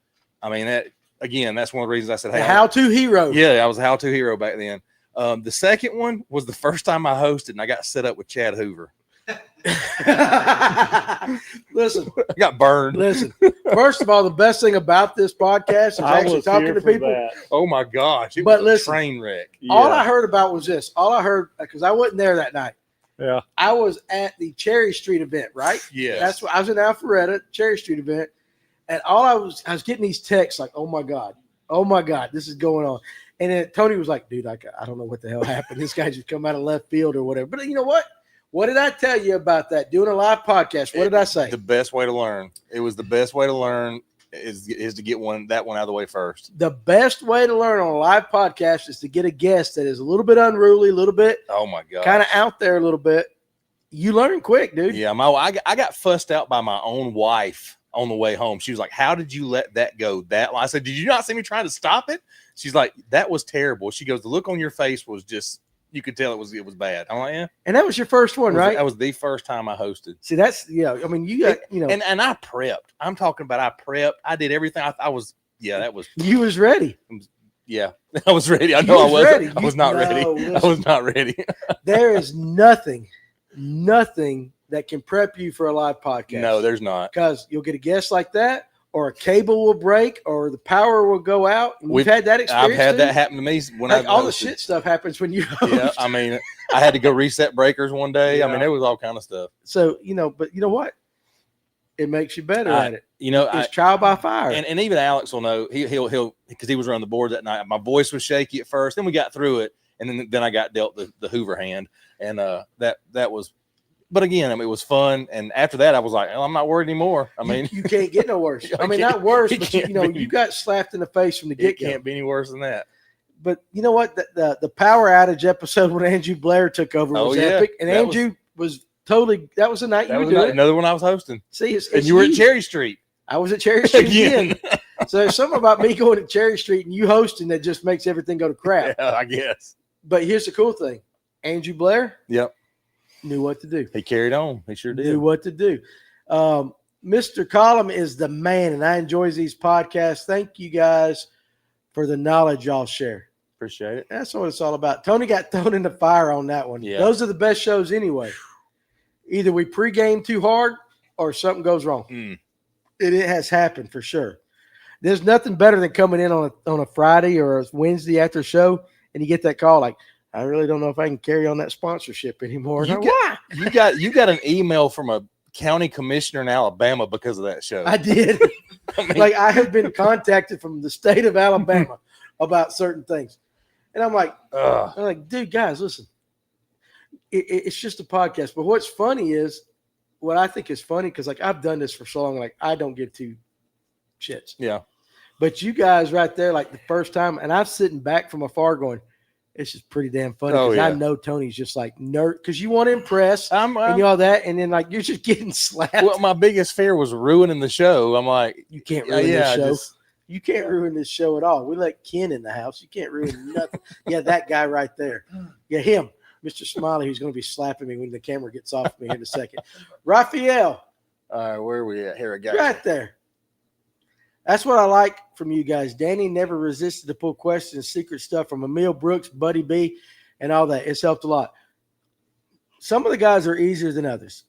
I mean, that's one of the reasons I said, hey, The how-to hero. yeah, I was a how-to hero back then. The second one was the first time I hosted, and I got set up with Chad Hoover. Listen, I got burned. listen. First of all, the best thing about this podcast is I actually was talking here to for people. that. Oh my gosh, it But was a listen, train wreck. All Yeah. I heard about was this. All I heard, because I wasn't there that night. Yeah. I was at the Cherry Street event, right? Yes. That's what I was in Alpharetta, Cherry Street event, and I was getting these texts like, "Oh my god, this is going on." And then Tony was like, "Dude, I don't know what the hell happened. This guy just come out of left field or whatever." But you know what? What did I tell you about that? Doing a live podcast. What did I say? The best way to learn. It was the best way to learn is to get that one out of the way first. The best way to learn on a live podcast is to get a guest that is a little bit unruly, a little bit Oh my god, kind of out there a little bit. You learn quick, dude. Yeah, I got fussed out by my own wife on the way home. She was like, "How did you let that go that long?" I said, "Did you not see me trying to stop it?" She's like, "That was terrible." She goes, "The look on your face was just, you could tell it was bad." I'm like, "Yeah." And that was your first one, right? That was the first time I hosted. See, that's I mean, you got And I prepped. I'm talking about I prepped. I did everything. I was that was you was ready. yeah. I was ready. I You know I was wasn't. ready. I was not ready. No, I listen. was not ready. There is nothing that can prep you for a live podcast. No, there's not. Because you'll get a guest like that, or a cable will break, or the power will go out. And you've had that experience. I've had too? that happen to me when Like, all the hosted. shit stuff happens when you host. Yeah, I mean, I had to go reset breakers one day. I Yeah. mean, there was all kind of stuff. So but you know what? It makes you better at it. It's trial by fire. And even Alex will know. He'll because he was around the board that night. My voice was shaky at first, then we got through it, and then I got dealt the Hoover hand, and that was. But again, I mean, it was fun, and after that, I was like, I'm not worried anymore. I mean, you can't get no worse. I mean, can't- not worse, it but can't be. you got slapped in the face from the it get go. can't be any worse than that. But you know what? The power outage episode when Andrew Blair took over was epic, and that Andrew was totally. That was the night That you was were doing it. another one I was hosting, See, it's and you were at you. Cherry Street I was at Cherry Street again. again. So there's something about me going to Cherry Street and you hosting that just makes everything go to crap. Yeah, I guess. But here's the cool thing: Andrew Blair Yep, knew what to do. he carried on. He sure did. Knew what to do. Mr. Collum is the man, and I enjoy these podcasts. Thank you guys for the knowledge y'all share. Appreciate it. That's what it's all about. Tony got thrown in the fire on that one. Yeah. Those are the best shows anyway. Either we pregame too hard or something goes wrong. Mm. It has happened for sure. There's nothing better than coming in on a Friday or a Wednesday after a show and you get that call like, I really don't know if I can carry on that sponsorship anymore. You I'm like, why? You got an email from a county commissioner in Alabama because of that show. I did. I mean, Like I have been contacted from the state of Alabama about certain things. And I'm like, dude, guys, listen. It's just a podcast. But what's funny is what I think is funny, because like I've done this for so long, like I don't give two shits. yeah. But you guys right there, like the first time, and I'm sitting back from afar going, it's just pretty damn funny. Oh, Because I yeah. know Tony's just like nerd because you want to impress I'm and all that, and then like you're just getting slapped. well, my biggest fear was ruining the show. I'm like, You can't yeah, ruin this show. just- You can't ruin this show at all. We let Ken in the house. You can't ruin nothing. Yeah, that guy right there. Yeah, him, Mr. Smiley, who's going to be slapping me when the camera gets off me here in a second. Raphael, all right, where are we at? Here, I got you. right there. That's what I like from you guys. Danny never resisted to pull questions, secret stuff from Emil Brooks, Buddy B, and all that. It's helped a lot. Some of the guys are easier than others,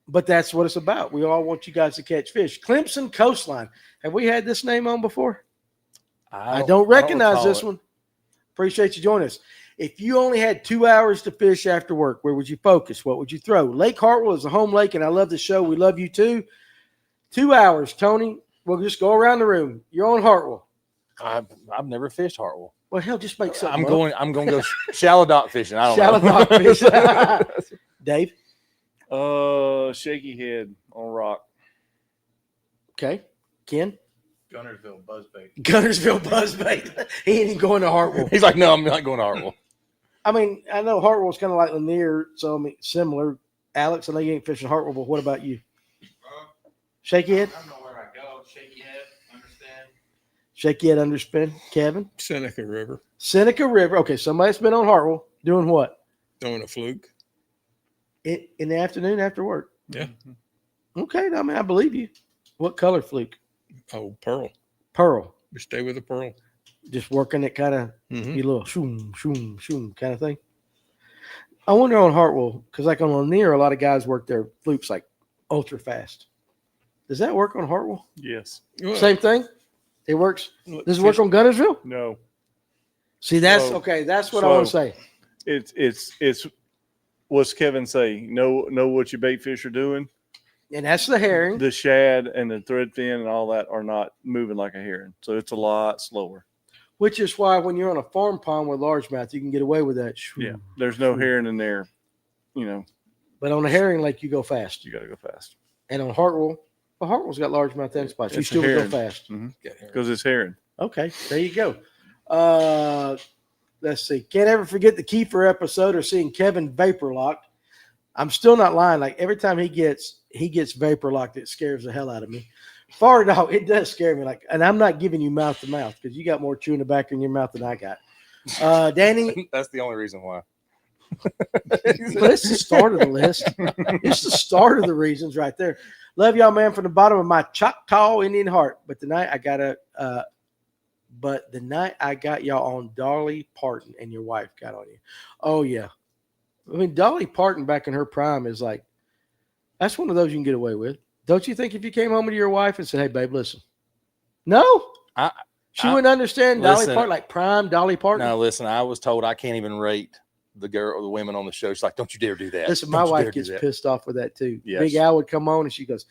but that's what it's about. We all want you guys to catch fish. Clemson Coastline. Have we had this name on before? I don't recognize recall this it. one. Appreciate you joining us. If you only had 2 hours to fish after work, where would you focus? What would you throw? Lake Hartwell is a home lake, and I love the show. We love you too. 2 hours, Tony. We'll just go around the room. You're on Hartwell. I've never fished Hartwell. Well, hell, just make something I'm up. going to go shallow dock fishing. I don't Shallow know. dock fish. Dave. Shaky head on rock. Okay. Ken. Gunnersville buzzbait. Gunnersville Buzzbait. He ain't even going to Hartwell. He's like, no, I'm not going to Hartwell. I mean, I know Hartwell's kind of like Lanier, so I mean, similar. Alex, I know you ain't fishing Hartwell, but what about you? Shaky head? I don't know where I go. Shaky head. Understand? Shaky head underspin. Kevin? Seneca River, Seneca River. Okay, somebody's been on Hartwell doing what? throwing a fluke. In the afternoon after work. Yeah. Okay, I mean, I believe you. What color fluke? Oh, pearl. Pearl. We stay with the pearl. Just working it kind of, Mhm. you little shoom, shoom, shoom kind of thing. I wonder on Hartwell, because like on Lanier, a lot of guys work their flukes like ultra fast. Does that work on Hartwell? Yes. Well, Same thing? It works. look, Does it work on Gunnersville? No. See, that's So- okay. That's what I want to so- say. It's what's Kevin say? Know what your bait fish are doing. And that's the herring. The shad and the thread fin and all that are not moving like a herring, so it's a lot slower. Which is why when you're on a farm pond with largemouth, you can get away with that. Yeah, there's no herring in there. You know, But on a herring lake, you go fast. you got to go fast And on Hartwell, well, Hartwell's got largemouth end spots. You It's a still go herring. fast. because it's herring. Okay, there you go. Let's see. Can't ever forget the Kiefer episode or seeing Kevin vapor locked. I'm still not lying. Like every time he gets vapor locked, it scares the hell out of me. Far dog, it does scare me. Like, and I'm not giving you mouth to mouth because you got more chewing tobacco in your mouth than I got. Danny, That's the only reason why. well, it's the start of the list. It's the start of the reasons right there. Love y'all, man, from the bottom of my Choctaw Indian heart. But tonight I got y'all on Dolly Parton and your wife got on you. Oh yeah. I mean, Dolly Parton back in her prime is like, that's one of those you can get away with. Don't you think if you came home to your wife and said, hey, babe, listen. No. She wouldn't understand Dolly listen, Parton, like prime Dolly Parton. No, listen, I was told I can't even rate the women on the show. She's like, don't you dare do that. Listen, my Don't you wife dare do gets that." pissed off with that too. Yes. Big Al would come on and she goes,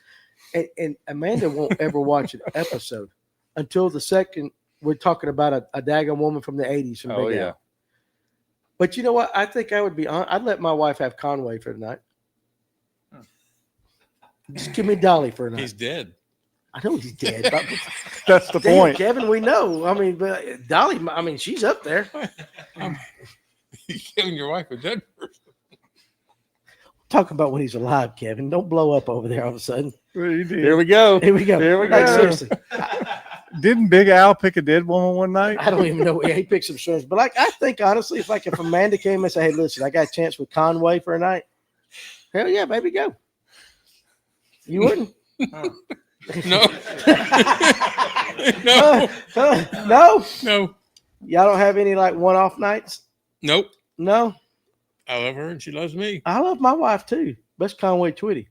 and Amanda won't ever watch an episode until the second we're talking about a daggone woman from the 80s from Oh, Big yeah. Al. But you know what? I think I would be on. I'd let my wife have Conway for tonight. Just give me Dolly for a night. He's dead. I know he's dead. But That's the damn, point. Kevin, we know. I mean, but Dolly, I mean, she's up there. You giving your wife a dead person. Talk about when he's alive, Kevin. Don't blow up over there all of a sudden. Here we go. Here we go. Here we Like, go. seriously, Didn't Big Al pick a dead woman one night? I don't even know. Yeah, he picked some strings. But like, I think honestly, if Amanda came and said, hey, listen, I got a chance with Conway for a night. Hell yeah, baby, go. You wouldn't? No. No. No? No. Y'all don't have any like one-off nights? Nope. No? I love her and she loves me. I love my wife too. Best Conway Twitty.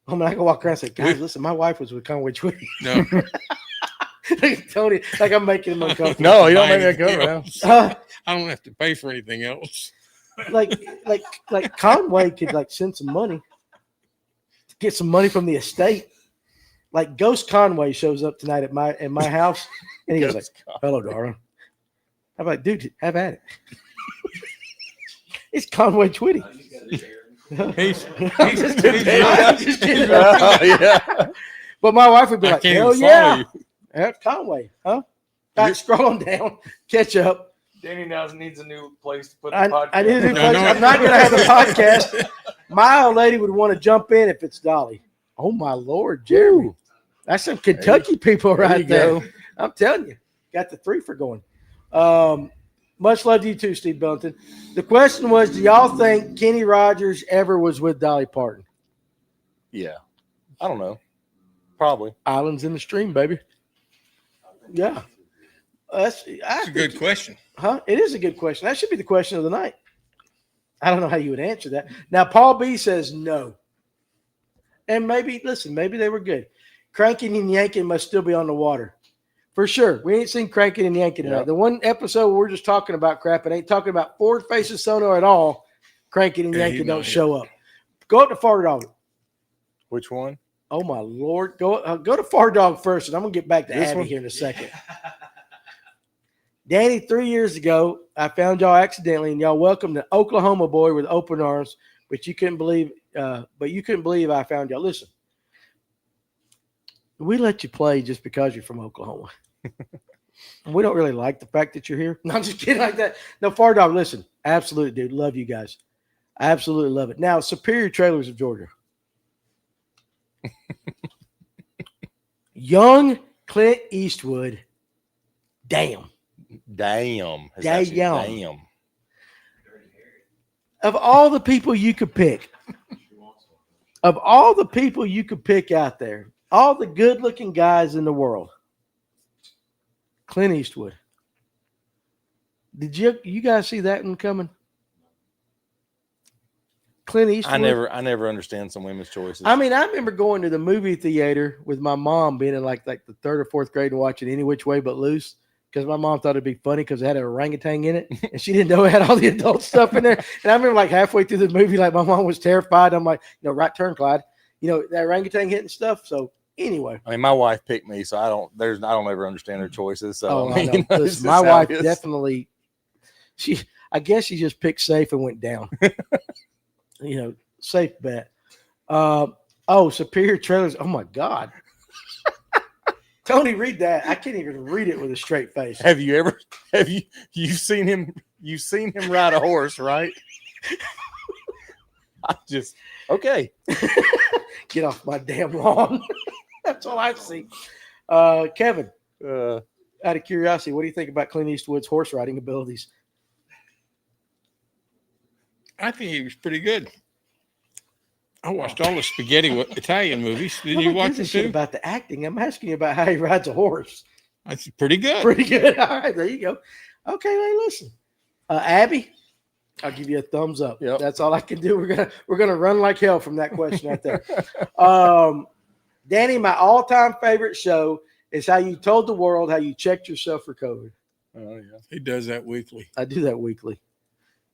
I mean, I can walk around and say, guys, listen, my wife was with Conway Twitty. No. Tony, like I'm making him uncomfortable. No, you don't Buy make that anything go now. else. I don't have to pay for anything else. like Conway could like send some money, get some money from the estate. Like Ghost Conway shows up tonight at my house, and he goes like, "Hello, darling." I'm like, "Dude, have at it." It's Conway Twitty. He's I'm just kidding. Oh, yeah. But my wife would be I like, can't "Hell even yeah, follow you. yeah, Conway, huh?" All right, scroll on down, catch up. Danny now needs a new place to put the podcast. I need a new No, place. no. I'm not going to have a podcast. My old lady would want to jump in if it's Dolly. Oh my Lord, Jeremy, that's some Kentucky people right you there. go. I'm telling you, got the three for going. Much love to you too, Steve Billington. The question was, do y'all think Kenny Rogers ever was with Dolly Parton? Yeah. I don't know. Probably. Islands in the stream, baby. Yeah. That's That's a good question. Huh? It is a good question. That should be the question of the night. I don't know how you would answer that. Now, Paul B says no. And maybe, listen, maybe they were good. Cranking and yanking must still be on the water. For sure. We ain't seen cranking and yanking tonight. Yeah. The one episode where we're just talking about crap and ain't talking about forward facing sonar at all, cranking and Yeah, yanking he's don't not show up. Go up to Far Dog. Which one? Oh, my Lord. Go to Far Dog first, and I'm going to get back to This Abby one? here in a second. Danny, 3 years ago, I found y'all accidentally, and y'all welcomed an Oklahoma boy with open arms, but you couldn't believe I found y'all. Listen, we let you play just because you're from Oklahoma. And we don't really like the fact that you're here. No, I'm just kidding like that. No, Far Dog, listen, absolutely, dude. Love you guys. I absolutely love it. Now, Superior Trailers of Georgia. Young Clint Eastwood. Damn. Damn. It's actually Damn. Damn. Of all the people you could pick, Of all the people you could pick out there, all the good-looking guys in the world, Clint Eastwood. Did you guys see that one coming? Clint Eastwood. I never understand some women's choices. I mean, I remember going to the movie theater with my mom, being in like the third or fourth grade, and watching Any Which Way But Loose, because my mom thought it'd be funny because it had an orangutan in it, and she didn't know it had all the adult stuff in there. And I remember like halfway through the movie, like my mom was terrified. I'm like, right turn, Clyde. That orangutan hitting stuff. So anyway, I mean, my wife picked me, so I don't ever understand her choices. So I know. Listen, my wife definitely. I guess she just picked safe and went down. Safe bet. Superior Trailers. Oh my God. Tony, read that. I can't even read it with a straight face. Have you seen him ride a horse, right? Okay. Get off my damn lawn. That's all I see. Kevin, out of curiosity, what do you think about Clint Eastwood's horse riding abilities? I think he was pretty good. I watched all the spaghetti Italian movies. Didn't you watch them shit too? About the acting. I'm asking you about how he rides a horse. That's pretty good. Pretty good. All right, there you go. Okay, hey, listen. Abby, I'll give you a thumbs up. Yep. That's all I can do. We're gonna run like hell from that question right there. Danny, my all-time favorite show is how you told the world how you checked yourself for COVID. Oh yeah. He does that weekly. I do that weekly.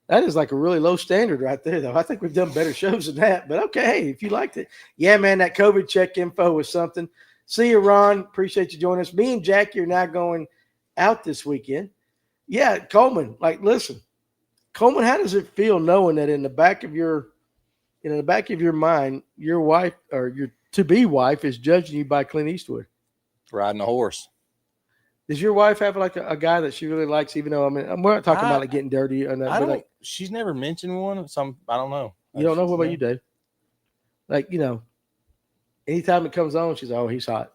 That is like a really low standard right there, though. I think we've done better shows than that. But okay, hey, if you liked it. Yeah, man, that COVID check info was something. See you, Ron. Appreciate you joining us. Me and Jackie are now going out this weekend. Yeah, Coleman, listen. Coleman, how does it feel knowing that in the back of your mind, your wife or your to-be wife is judging you by Clint Eastwood? Riding a horse. Does your wife have like a guy that she really likes, even though, we're not talking about like getting dirty or nothing. She's never mentioned one. I don't know. You don't know? What about you, Dave? Anytime it comes on, she's like, oh, he's hot.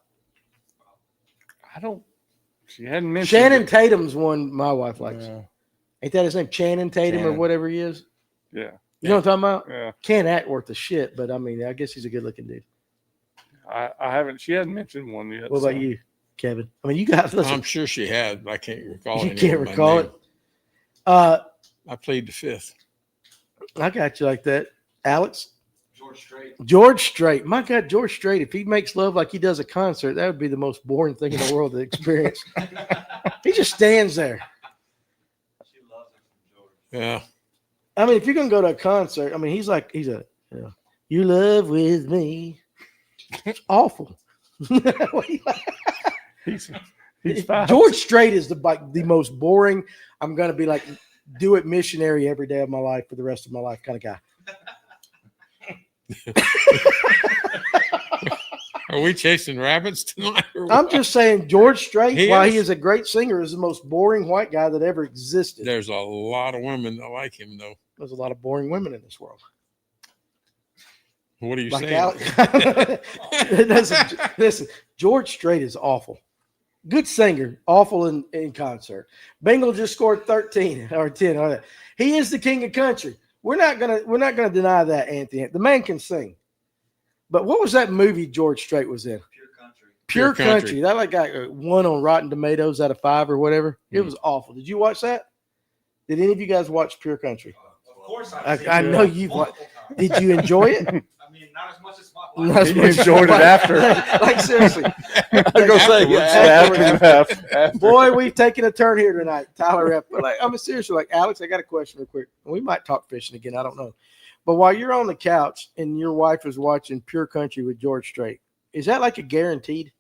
She hadn't mentioned Shannon it. Tatum's one my wife likes. Yeah. Ain't that his name? Channing Tatum or whatever he is? Yeah. You know what I'm talking about? Yeah. Can't act worth a shit, but I guess he's a good looking dude. I haven't. She hasn't mentioned one yet. What about you, Kevin? You guys listen. I'm sure she had, but I can't recall. You any can't of my recall name. it. I played the fifth. I got you like that. Alex? George Strait. My God, George Strait, if he makes love like he does a concert, that would be the most boring thing in the world to experience. He just stands there. She loves him from George. Yeah. If you're going to go to a concert, he's you love with me. It's awful. He's fine. George Strait is the most boring. I'm going to be like, do it missionary every day of my life for the rest of my life kind of guy. Are we chasing rabbits tonight? I'm just saying George Strait, He while is. he is a great singer, is the most boring white guy that ever existed. There's a lot of women that like him, though. There's a lot of boring women in this world. What are you Like saying? Listen, George Strait is awful. Good singer, awful in concert. Bengal just scored 13 or 10. He is the king of country. We're not gonna deny that, Anthony. The man can sing. But what was that movie George Strait was in? Pure country. Pure Country. Country. That got 1 on Rotten Tomatoes out of 5 or whatever. It was awful. Did you watch that? Did any of you guys watch Pure Country? Of course, I know you've watched. Did you enjoy it? Not as much as my Not wife. as You much- enjoyed it after. Like seriously. I was gonna say After. Boy, we've taken a turn here tonight. Tyler F. But seriously, Alex, I got a question real quick. We might talk fishing again. I don't know. But while you're on the couch and your wife is watching Pure Country with George Strait, is that like a guaranteed?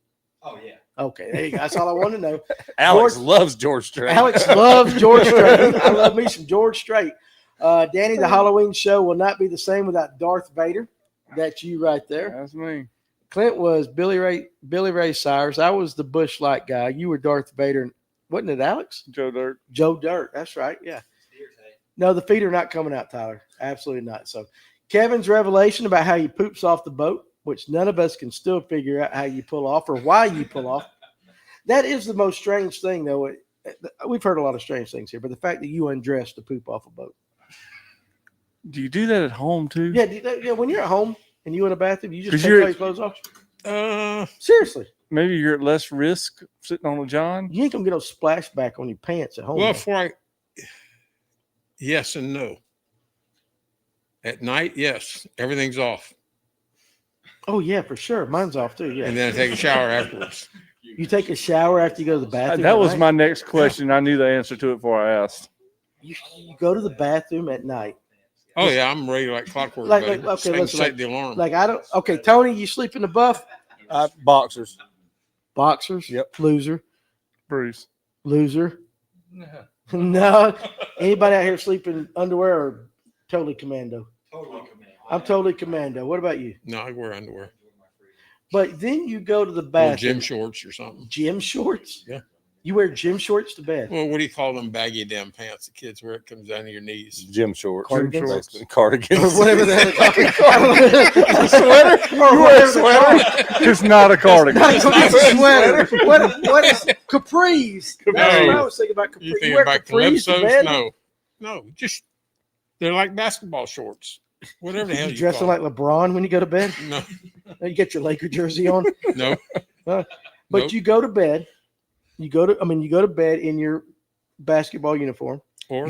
Oh yeah. Okay, there you go. That's all I want to know. Alex George- loves George Strait. Alex loves George Strait. I love me some George Strait. Danny, the Halloween show will not be the same without Darth Vader. That's you right there. That's me. Clint was Billy Ray Cyrus. I was the Bush Light guy. You were Darth Vader. Wasn't it Alex? Joe Dirt. Joe Dirt. That's right. Yeah. Steer tape. No, the feet are not coming out, Tyler. Absolutely not. So Kevin's revelation about how he poops off the boat, which none of us can still figure out how you pull off or why you pull off. That is the most strange thing, though. We've heard a lot of strange things here, but the fact that you undress to poop off a boat. Do you do that at home too? Yeah, when you're at home, and you in a bathroom, you just 'Cause take you're- all your clothes off? Uh, Seriously, Maybe you're at less risk sitting on a John. you ain't gonna get no splashback on your pants at home. well, though. yes and no. At night, yes, everything's off, Oh yeah, for sure. Mine's off too. Yeah. and then I take a shower afterwards. You take a shower after you go to the bathroom. That at was night? my next question. I knew the answer to it before I asked. You go to the bathroom at night. Oh yeah, I'm ready like clockwork. Like- buddy. like, okay, So I can listen, set like- the alarm. Like I don't. Okay, Tony, you sleep in the buff? Boxers. Boxers. Yep. Loser. Bruce. Loser. No. Anybody out here sleeping underwear or totally commando? Totally command. I'm totally commando. What about you? No, I wear underwear But then you go to the or bathroom. gym shorts or something. Gym shorts? Yeah. You wear gym shorts to bed. Well, what do you call them baggy damn pants the kids wear? It comes down to your knees. Gym shorts. Cardigans? Basically. Cardigans. Or whatever the hell it's called. Sweater? Or You wear a whatever sweater? It's not a cardigan. Not a sweater. What is capris? That's No. what I was thinking about capris. You You think wear about capris to calypsos? bed? No, just they're like basketball shorts. Whatever the hell You you dressing call like LeBron when you go to bed? No, You get your Laker jersey on. no. But Nope. you go to bed. You go to bed in your basketball uniform Or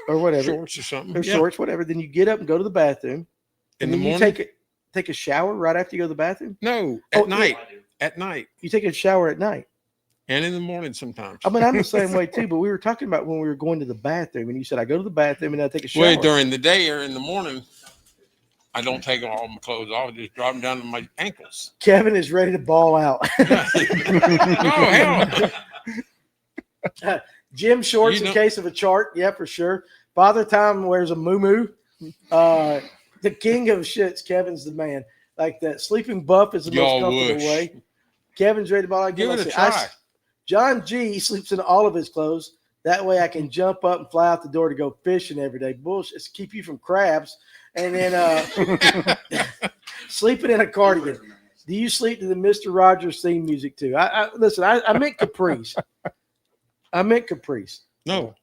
or whatever, shorts or something. or Yeah. shorts, whatever. Then you get up and go to the bathroom, In and the then you morning? take a shower right after you go to the bathroom. No, Oh, at night. I do. At night. You take a shower at night. And in the morning sometimes. I mean, I'm the same way too. But we were talking about when we were going to the bathroom, and you said I go to the bathroom and I take a shower. Well, during the day or in the morning, I don't take all my clothes off. I just drop them down to my ankles. Kevin is ready to ball out. Oh, hell. Gym shorts You in know- case of a chart. Yeah, for sure. Father Time wears a moo. The king of shits. Kevin's the man. Like that sleeping buff is the Y'all most comfortable wish. way. Kevin's ready to ball out. Give it a Listen, try. John G sleeps in all of his clothes. That way I can jump up and fly out the door to go fishing every day. Bullshit. It's to keep you from crabs. And then sleeping in a cardigan. Do you sleep to the Mr. Rogers theme music too? Listen, I meant Caprice. I meant Caprice. No.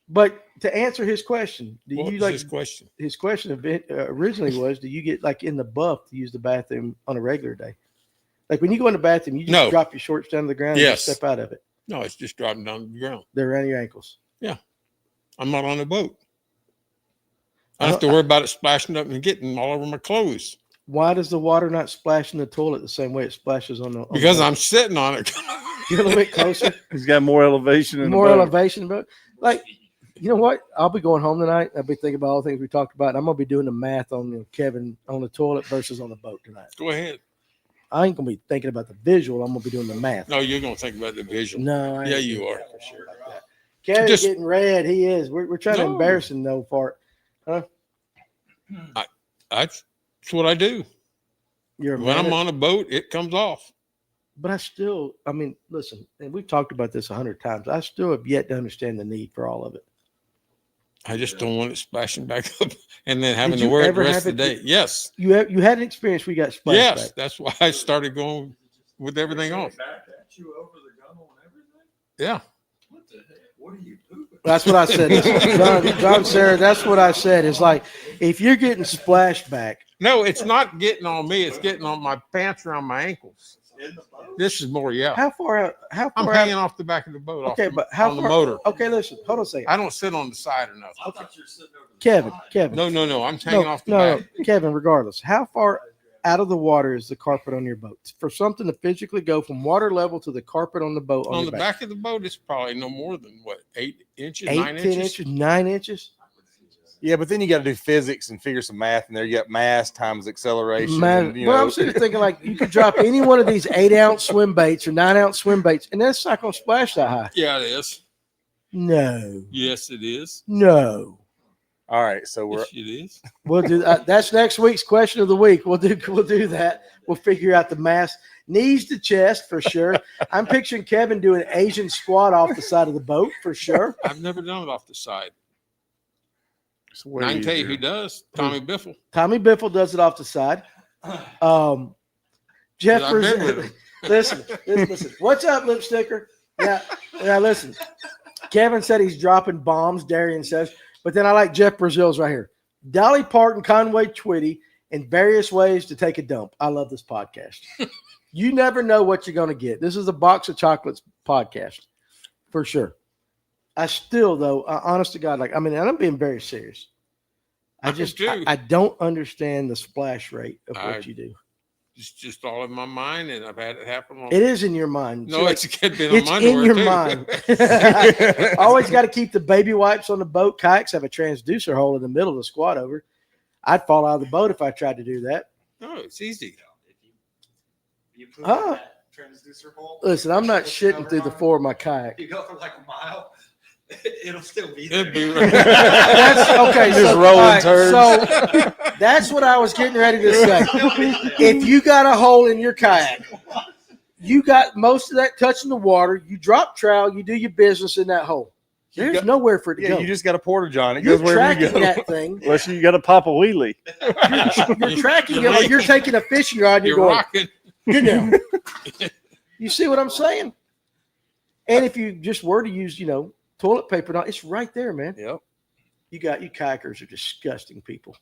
But to answer his question, do What you was like his question? his question originally was, do you get like in the buff to use the bathroom on a regular day? Like when you go in the bathroom, you just No. drop your shorts down to the ground and Yes. just step out of it. No, it's just dropping down to the ground. They're around your ankles. I'm not on a boat. I don't have to worry about it splashing up and getting all over my clothes Why does the water not splash in the toilet the same way it splashes on the because the, I'm sitting on it. you're a little bit closer, He's got more elevation in more the boat. elevation, but like you know what? I'll be going home tonight. I'll be thinking about all the things we talked about. And I'm gonna be doing the math on Kevin on the toilet versus on the boat tonight. Go ahead. I ain't gonna be thinking about the visual. I'm gonna be doing the math. No, you're gonna think about the visual. No, I Yeah, ain't you doing are. that for sure about that. Kevin's Just- getting red. He is. We're trying to No. embarrass him though for That's what I do. you're a When I'm man. on a boat, it comes off. But I mean, listen, and we've talked about this 100 times. I still have yet to understand the need for all of it. I just don't want it splashing back up and then having Did to you wear it the ever rest have of the it- day. Yes. You had an experience where you got splashed Yes. back. That's why I started going with everything off. Back at you over the gunnel and everything? Yeah. What the heck? What are you pooping? That's what I said. John Sarah, that's what I said. It's like if you're getting splashed back, No, it's not getting on me. It's getting on my pants around my ankles. In the boat? This is more, yeah. how far out? How I'm far hanging out? off the back of the boat. Okay, off but how on the far? motor. Okay, listen. Hold on a second. I don't sit on the side or nothing. I thought you were sitting over the Kevin, side. Kevin. No. I'm hanging off the no, back. Kevin. Regardless, how far out of the water is the carpet on your boat? For something to physically go from water level to the carpet on the boat On your the back of the boat, it's probably no more than what, 8 inches, 8, 9 10 inches. inches, 9 inches. Yeah, but then you got to do physics and figure some math in there. You got mass times acceleration. Man, and, you well, know, I'm sitting there thinking like you could drop any one of these 8-ounce swim baits or 9-ounce swim baits, and that's not going to splash that high. Yeah, it is. No, Yes, it is. no. all right, so we're Yes, it is. We'll do that. That's next week's question of the week. We'll do that. We'll figure out the mass, knees to chest for sure. I'm picturing Kevin doing Asian squat off the side of the boat for sure. I've never done it off the side. It's way I can tell you easier. who does. Tommy Biffle. Tommy Biffle does it off the side. Jeff, I've been with him. listen. What's up, lipsticker? Yeah, listen. Kevin said he's dropping bombs. Darian says, but then I like Jeff Brazil's right here. Dolly Parton, Conway Twitty, and various ways to take a dump. I love this podcast. You never know what you're going to get. This is a box of chocolates podcast for sure. I still, though, honest to God, like, I mean, and I'm being very serious. I don't understand the splash rate of what you do. It's just all in my mind, and I've had it happen. It is in your mind. No, See, it's been it's on my in your too. mind. Always got to keep the baby wipes on the boat. Kayaks have a transducer hole in the middle of the squat over. I'd fall out of the boat if I tried to do that. No, it's easy. You put that transducer hole. Listen, I'm not shitting through the floor of my kayak. You go for like a mile, it'll still be It'd there. be right. That's okay. Just So, rolling all right, turds. so that's what I was getting ready to say. If you got a hole in your kayak, you got most of that touching the water. You drop trowel, you do your business in that hole. There's got- nowhere for it to Yeah, go. you just got a porta john. It You're goes wherever you tracking go. that thing. Unless you got to pop a wheelie. You're tracking it like you're taking a fishing rod. And You're you're going, rocking. get down. You see what I'm saying? And if you just were to use, toilet paper, now it's right there, man. Yep. You kayakers are disgusting people.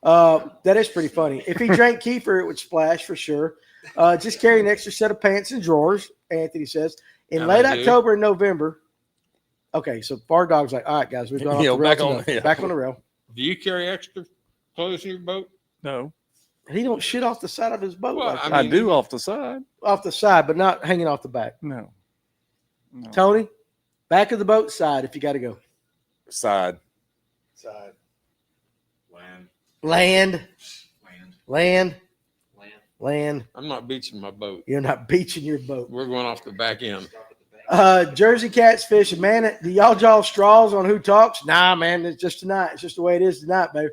That is pretty funny. If he drank kefir, it would splash for sure. Just carry an extra set of pants and drawers, Anthony says. In And late I do. October and November. Okay, so Bar Dog's like, all right, guys, we've gone off Yeah, the rail. back on- tonight. yeah. Back on the rail. Do you carry extra clothes in your boat? No, He don't shit off the side of his boat. Well, like I that. I mean, do off the side. Off the side, but not hanging off the back. No. Tony, back of the boat side if you got to go. Side. Side. Land. Land, Land. land, Land. land. I'm not beaching my boat. You're not beaching your boat. We're going off the back end. Stop at the bank. Jersey Cats fishing. Man, do y'all draw straws on who talks? Nah, man, it's just tonight. It's just the way it is tonight, baby.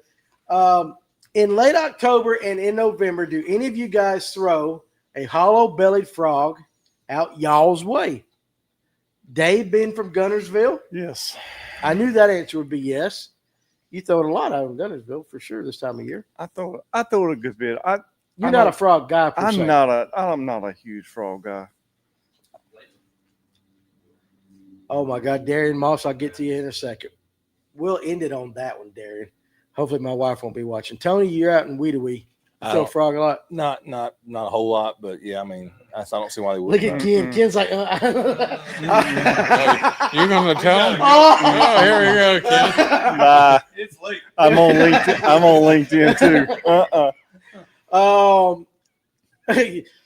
In late October and in November, do any of you guys throw a hollow-bellied frog out y'all's way? Dave been from Gunnersville? Yes. I knew that answer would be yes. You throw it a lot out in Gunnersville for sure this time of year. I thought it a good bit. You're I'm not not- a frog guy per se. I'm not a huge frog guy. Oh my God, Darian Moss, I'll get to you in a second. We'll end it on that one, Darian. Hopefully my wife won't be watching. Tony, you're out in Weedawee. I Throw a don't- frog a lot. Not a whole lot, but yeah, I mean, I don't see why they Look wouldn't. at Ken. Mm-mm. Ken's like, You're going to tell him? Oh. Oh, here we go, Ken. Nah, It's late. I'm on LinkedIn. I'm on LinkedIn too.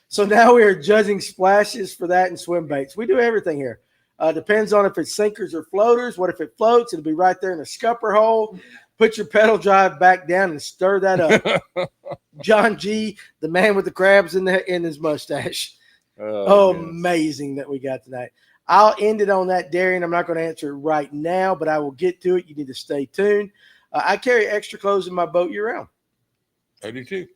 So now we are judging splashes for that and swim baits. We do everything here. Depends on if it's sinkers or floaters. What if it floats? It'll be right there in the scupper hole. Put your pedal drive back down and stir that up. John G, the man with the crabs in his mustache. Oh, goodness. amazing that we got tonight. I'll end it on that, Darian. I'm not going to answer it right now, but I will get to it. You need to stay tuned. I carry extra clothes in my boat year round. I do too.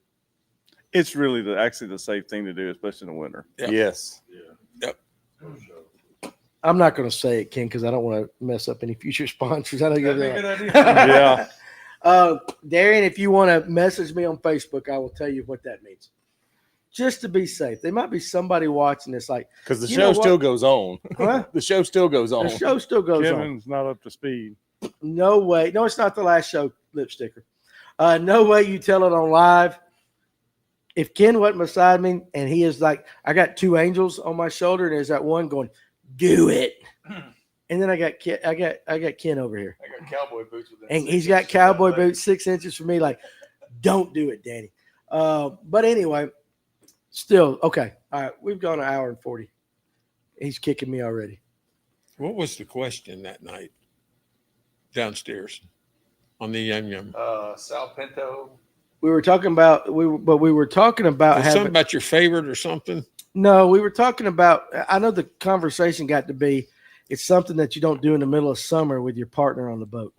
It's really actually the safe thing to do, especially in the winter. Yeah. Yes. I'm not going to say it, Ken, because I don't want to mess up any future sponsors. I know you're That'd be a there. good idea. Yeah. Darian, if you want to message me on Facebook, I will tell you what that means. Just to be safe. There might be somebody watching this like, Because the You show know what? still goes on. huh? The show still goes on. The show still goes on. Kevin's not up to speed. No way. No, it's not the last show lip sticker. No way you tell it on live. If Ken wasn't beside me and he is like, I got two angels on my shoulder and there's that one going, do it. And then I got Ken over here. I got cowboy boots with And he's got cowboy boots 6 inches from me. Like, don't do it, Danny. But anyway, still, okay. All right. We've gone an hour and 40. He's kicking me already. What was the question that night downstairs on the Yum Yum? Sal Pinto. We were talking about, we were talking about Was having, something about your favorite or something? no, we were talking about, I know the conversation got to be, it's something that you don't do in the middle of summer with your partner on the boat.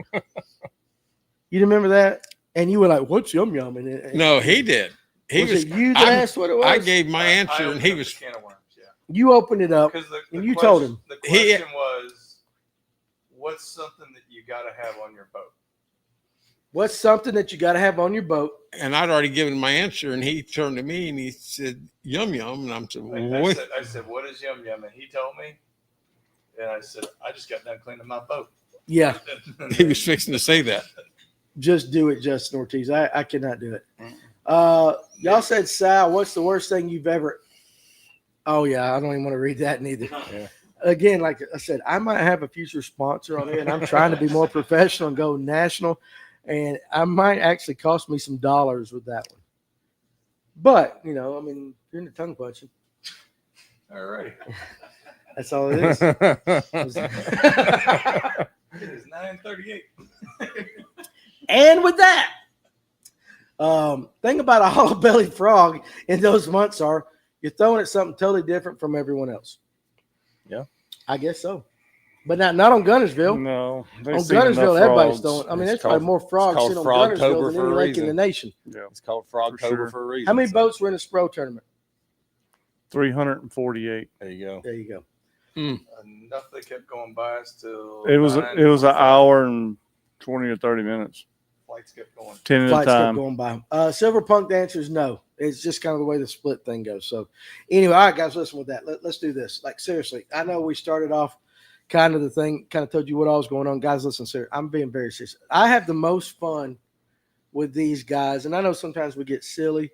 You remember that? And you were like, what's yum yum? And No, he did. He was was. it you that I'm- asked what it was? I gave my answer, I and he opened up was. the can of worms, yeah. You opened it up. Because And you told him. The He- question was, what's something that you got to have on your boat? What's something that you got to have on your boat? And I'd already given my answer, and he turned to me and he said, "Yum yum," and I'm saying, I "What?" said, what is yum yum? And he told me, and I said, I just got done cleaning my boat. Yeah, He was fixing to say that. just do it, Justin Ortiz. I cannot do it. Y'all said, Sal, what's the worst thing you've ever? Oh yeah, I don't even want to read that neither. Yeah. Again, like I said, I might have a future sponsor on here, and I'm trying to be more professional and go national, and I might actually cost me some dollars with that one. But I mean, you're in the tongue punching. All right. That's all it is. It is 9:38. And with that, thing about a hollow bellied frog in those months are you're throwing at something totally different from everyone else. Yeah. I guess so. But not on Gunnersville. No, On Gunnersville, everybody's throwing. I mean, there's probably more frogs called sitting on Frogtober Gunnersville than for any a lake in the reason. nation. Yeah, It's called Frogtober sure. for a reason. How many so boats were in a Spro tournament? 348. There you go. There you go. Enough they kept going by us till It was an 9:45. hour and 20 or 30 minutes, Flights kept going. 10 at a Flights kept time. going by. Silver Punk Dancers, no. It's just kind of the way the split thing goes. So, anyway, all right, guys, listen with that. Let's do this. Like, seriously, I know we started off kind of the thing, kind of told you what all was going on. Guys, listen, sir, I'm being very serious. I have the most fun with these guys, and I know sometimes we get silly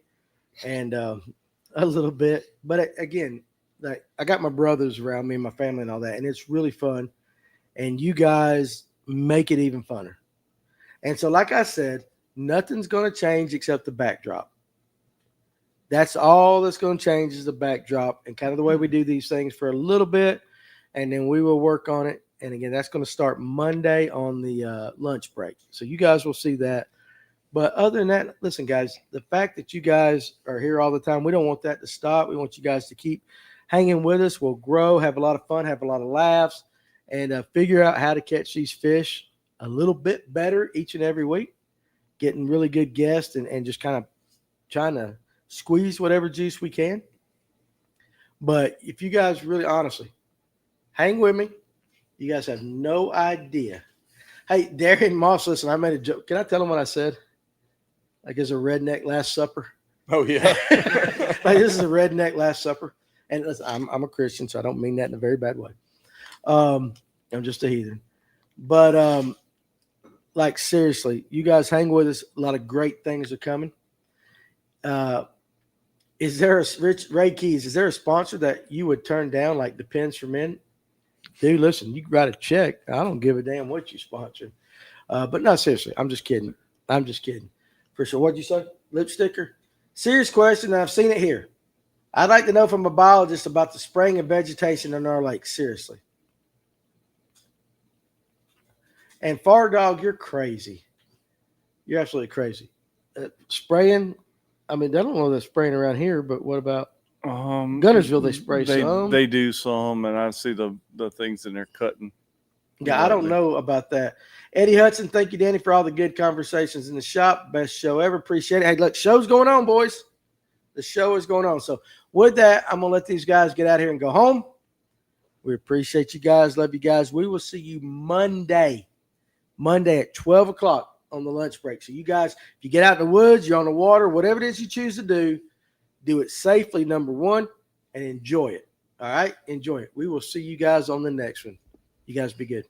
and a little bit, but again, like I got my brothers around me and my family and all that, and it's really fun, and you guys make it even funner. And so, like I said, nothing's going to change except the backdrop. That's all that's going to change is the backdrop and kind of the way we do these things for a little bit, and then we will work on it. And again, that's going to start Monday on the lunch break. So you guys will see that. But other than that, listen, guys, the fact that you guys are here all the time, we don't want that to stop. We want you guys to keep hanging with us. We'll grow, have a lot of fun, have a lot of laughs, and figure out how to catch these fish a little bit better each and every week, getting really good guests and just kind of trying to squeeze whatever juice we can. But if you guys really honestly hang with me, you guys have no idea. Hey, Darian Moss, listen, I made a joke. Can I tell him what I said? Like it's a redneck Last Supper. Oh yeah. Like this is a redneck Last Supper. And listen, I'm a Christian, so I don't mean that in a very bad way. I'm just a heathen. But like seriously, you guys hang with us. A lot of great things are coming. Is there Ray Keys? Is there a sponsor that you would turn down, like the Pins for Men? Dude, listen, you write a check. I don't give a damn what you sponsor. But no, seriously, I'm just kidding. I'm just kidding. For sure. What'd you say? Lip sticker? Serious question, and I've seen it here. I'd like to know from a biologist about the spraying of vegetation in our lake. Seriously. And Far Dog, you're crazy. You're absolutely crazy. Spraying, I mean, I don't know they're spraying around here, but what about Gunnersville? They spray some. They do some, and I see the things in there cutting. Yeah, I don't know about that. Eddie Hudson, thank you, Danny, for all the good conversations in the shop. Best show ever. Appreciate it. Hey, look, show's going on, boys. The show is going on. So with that, I'm going to let these guys get out here and go home. We appreciate you guys. Love you guys. We will see you Monday at 12 o'clock on the lunch break. So you guys, if you get out in the woods, you're on the water, whatever it is you choose to do it safely, number one, and enjoy it. All right? Enjoy it. We will see you guys on the next one. You guys be good.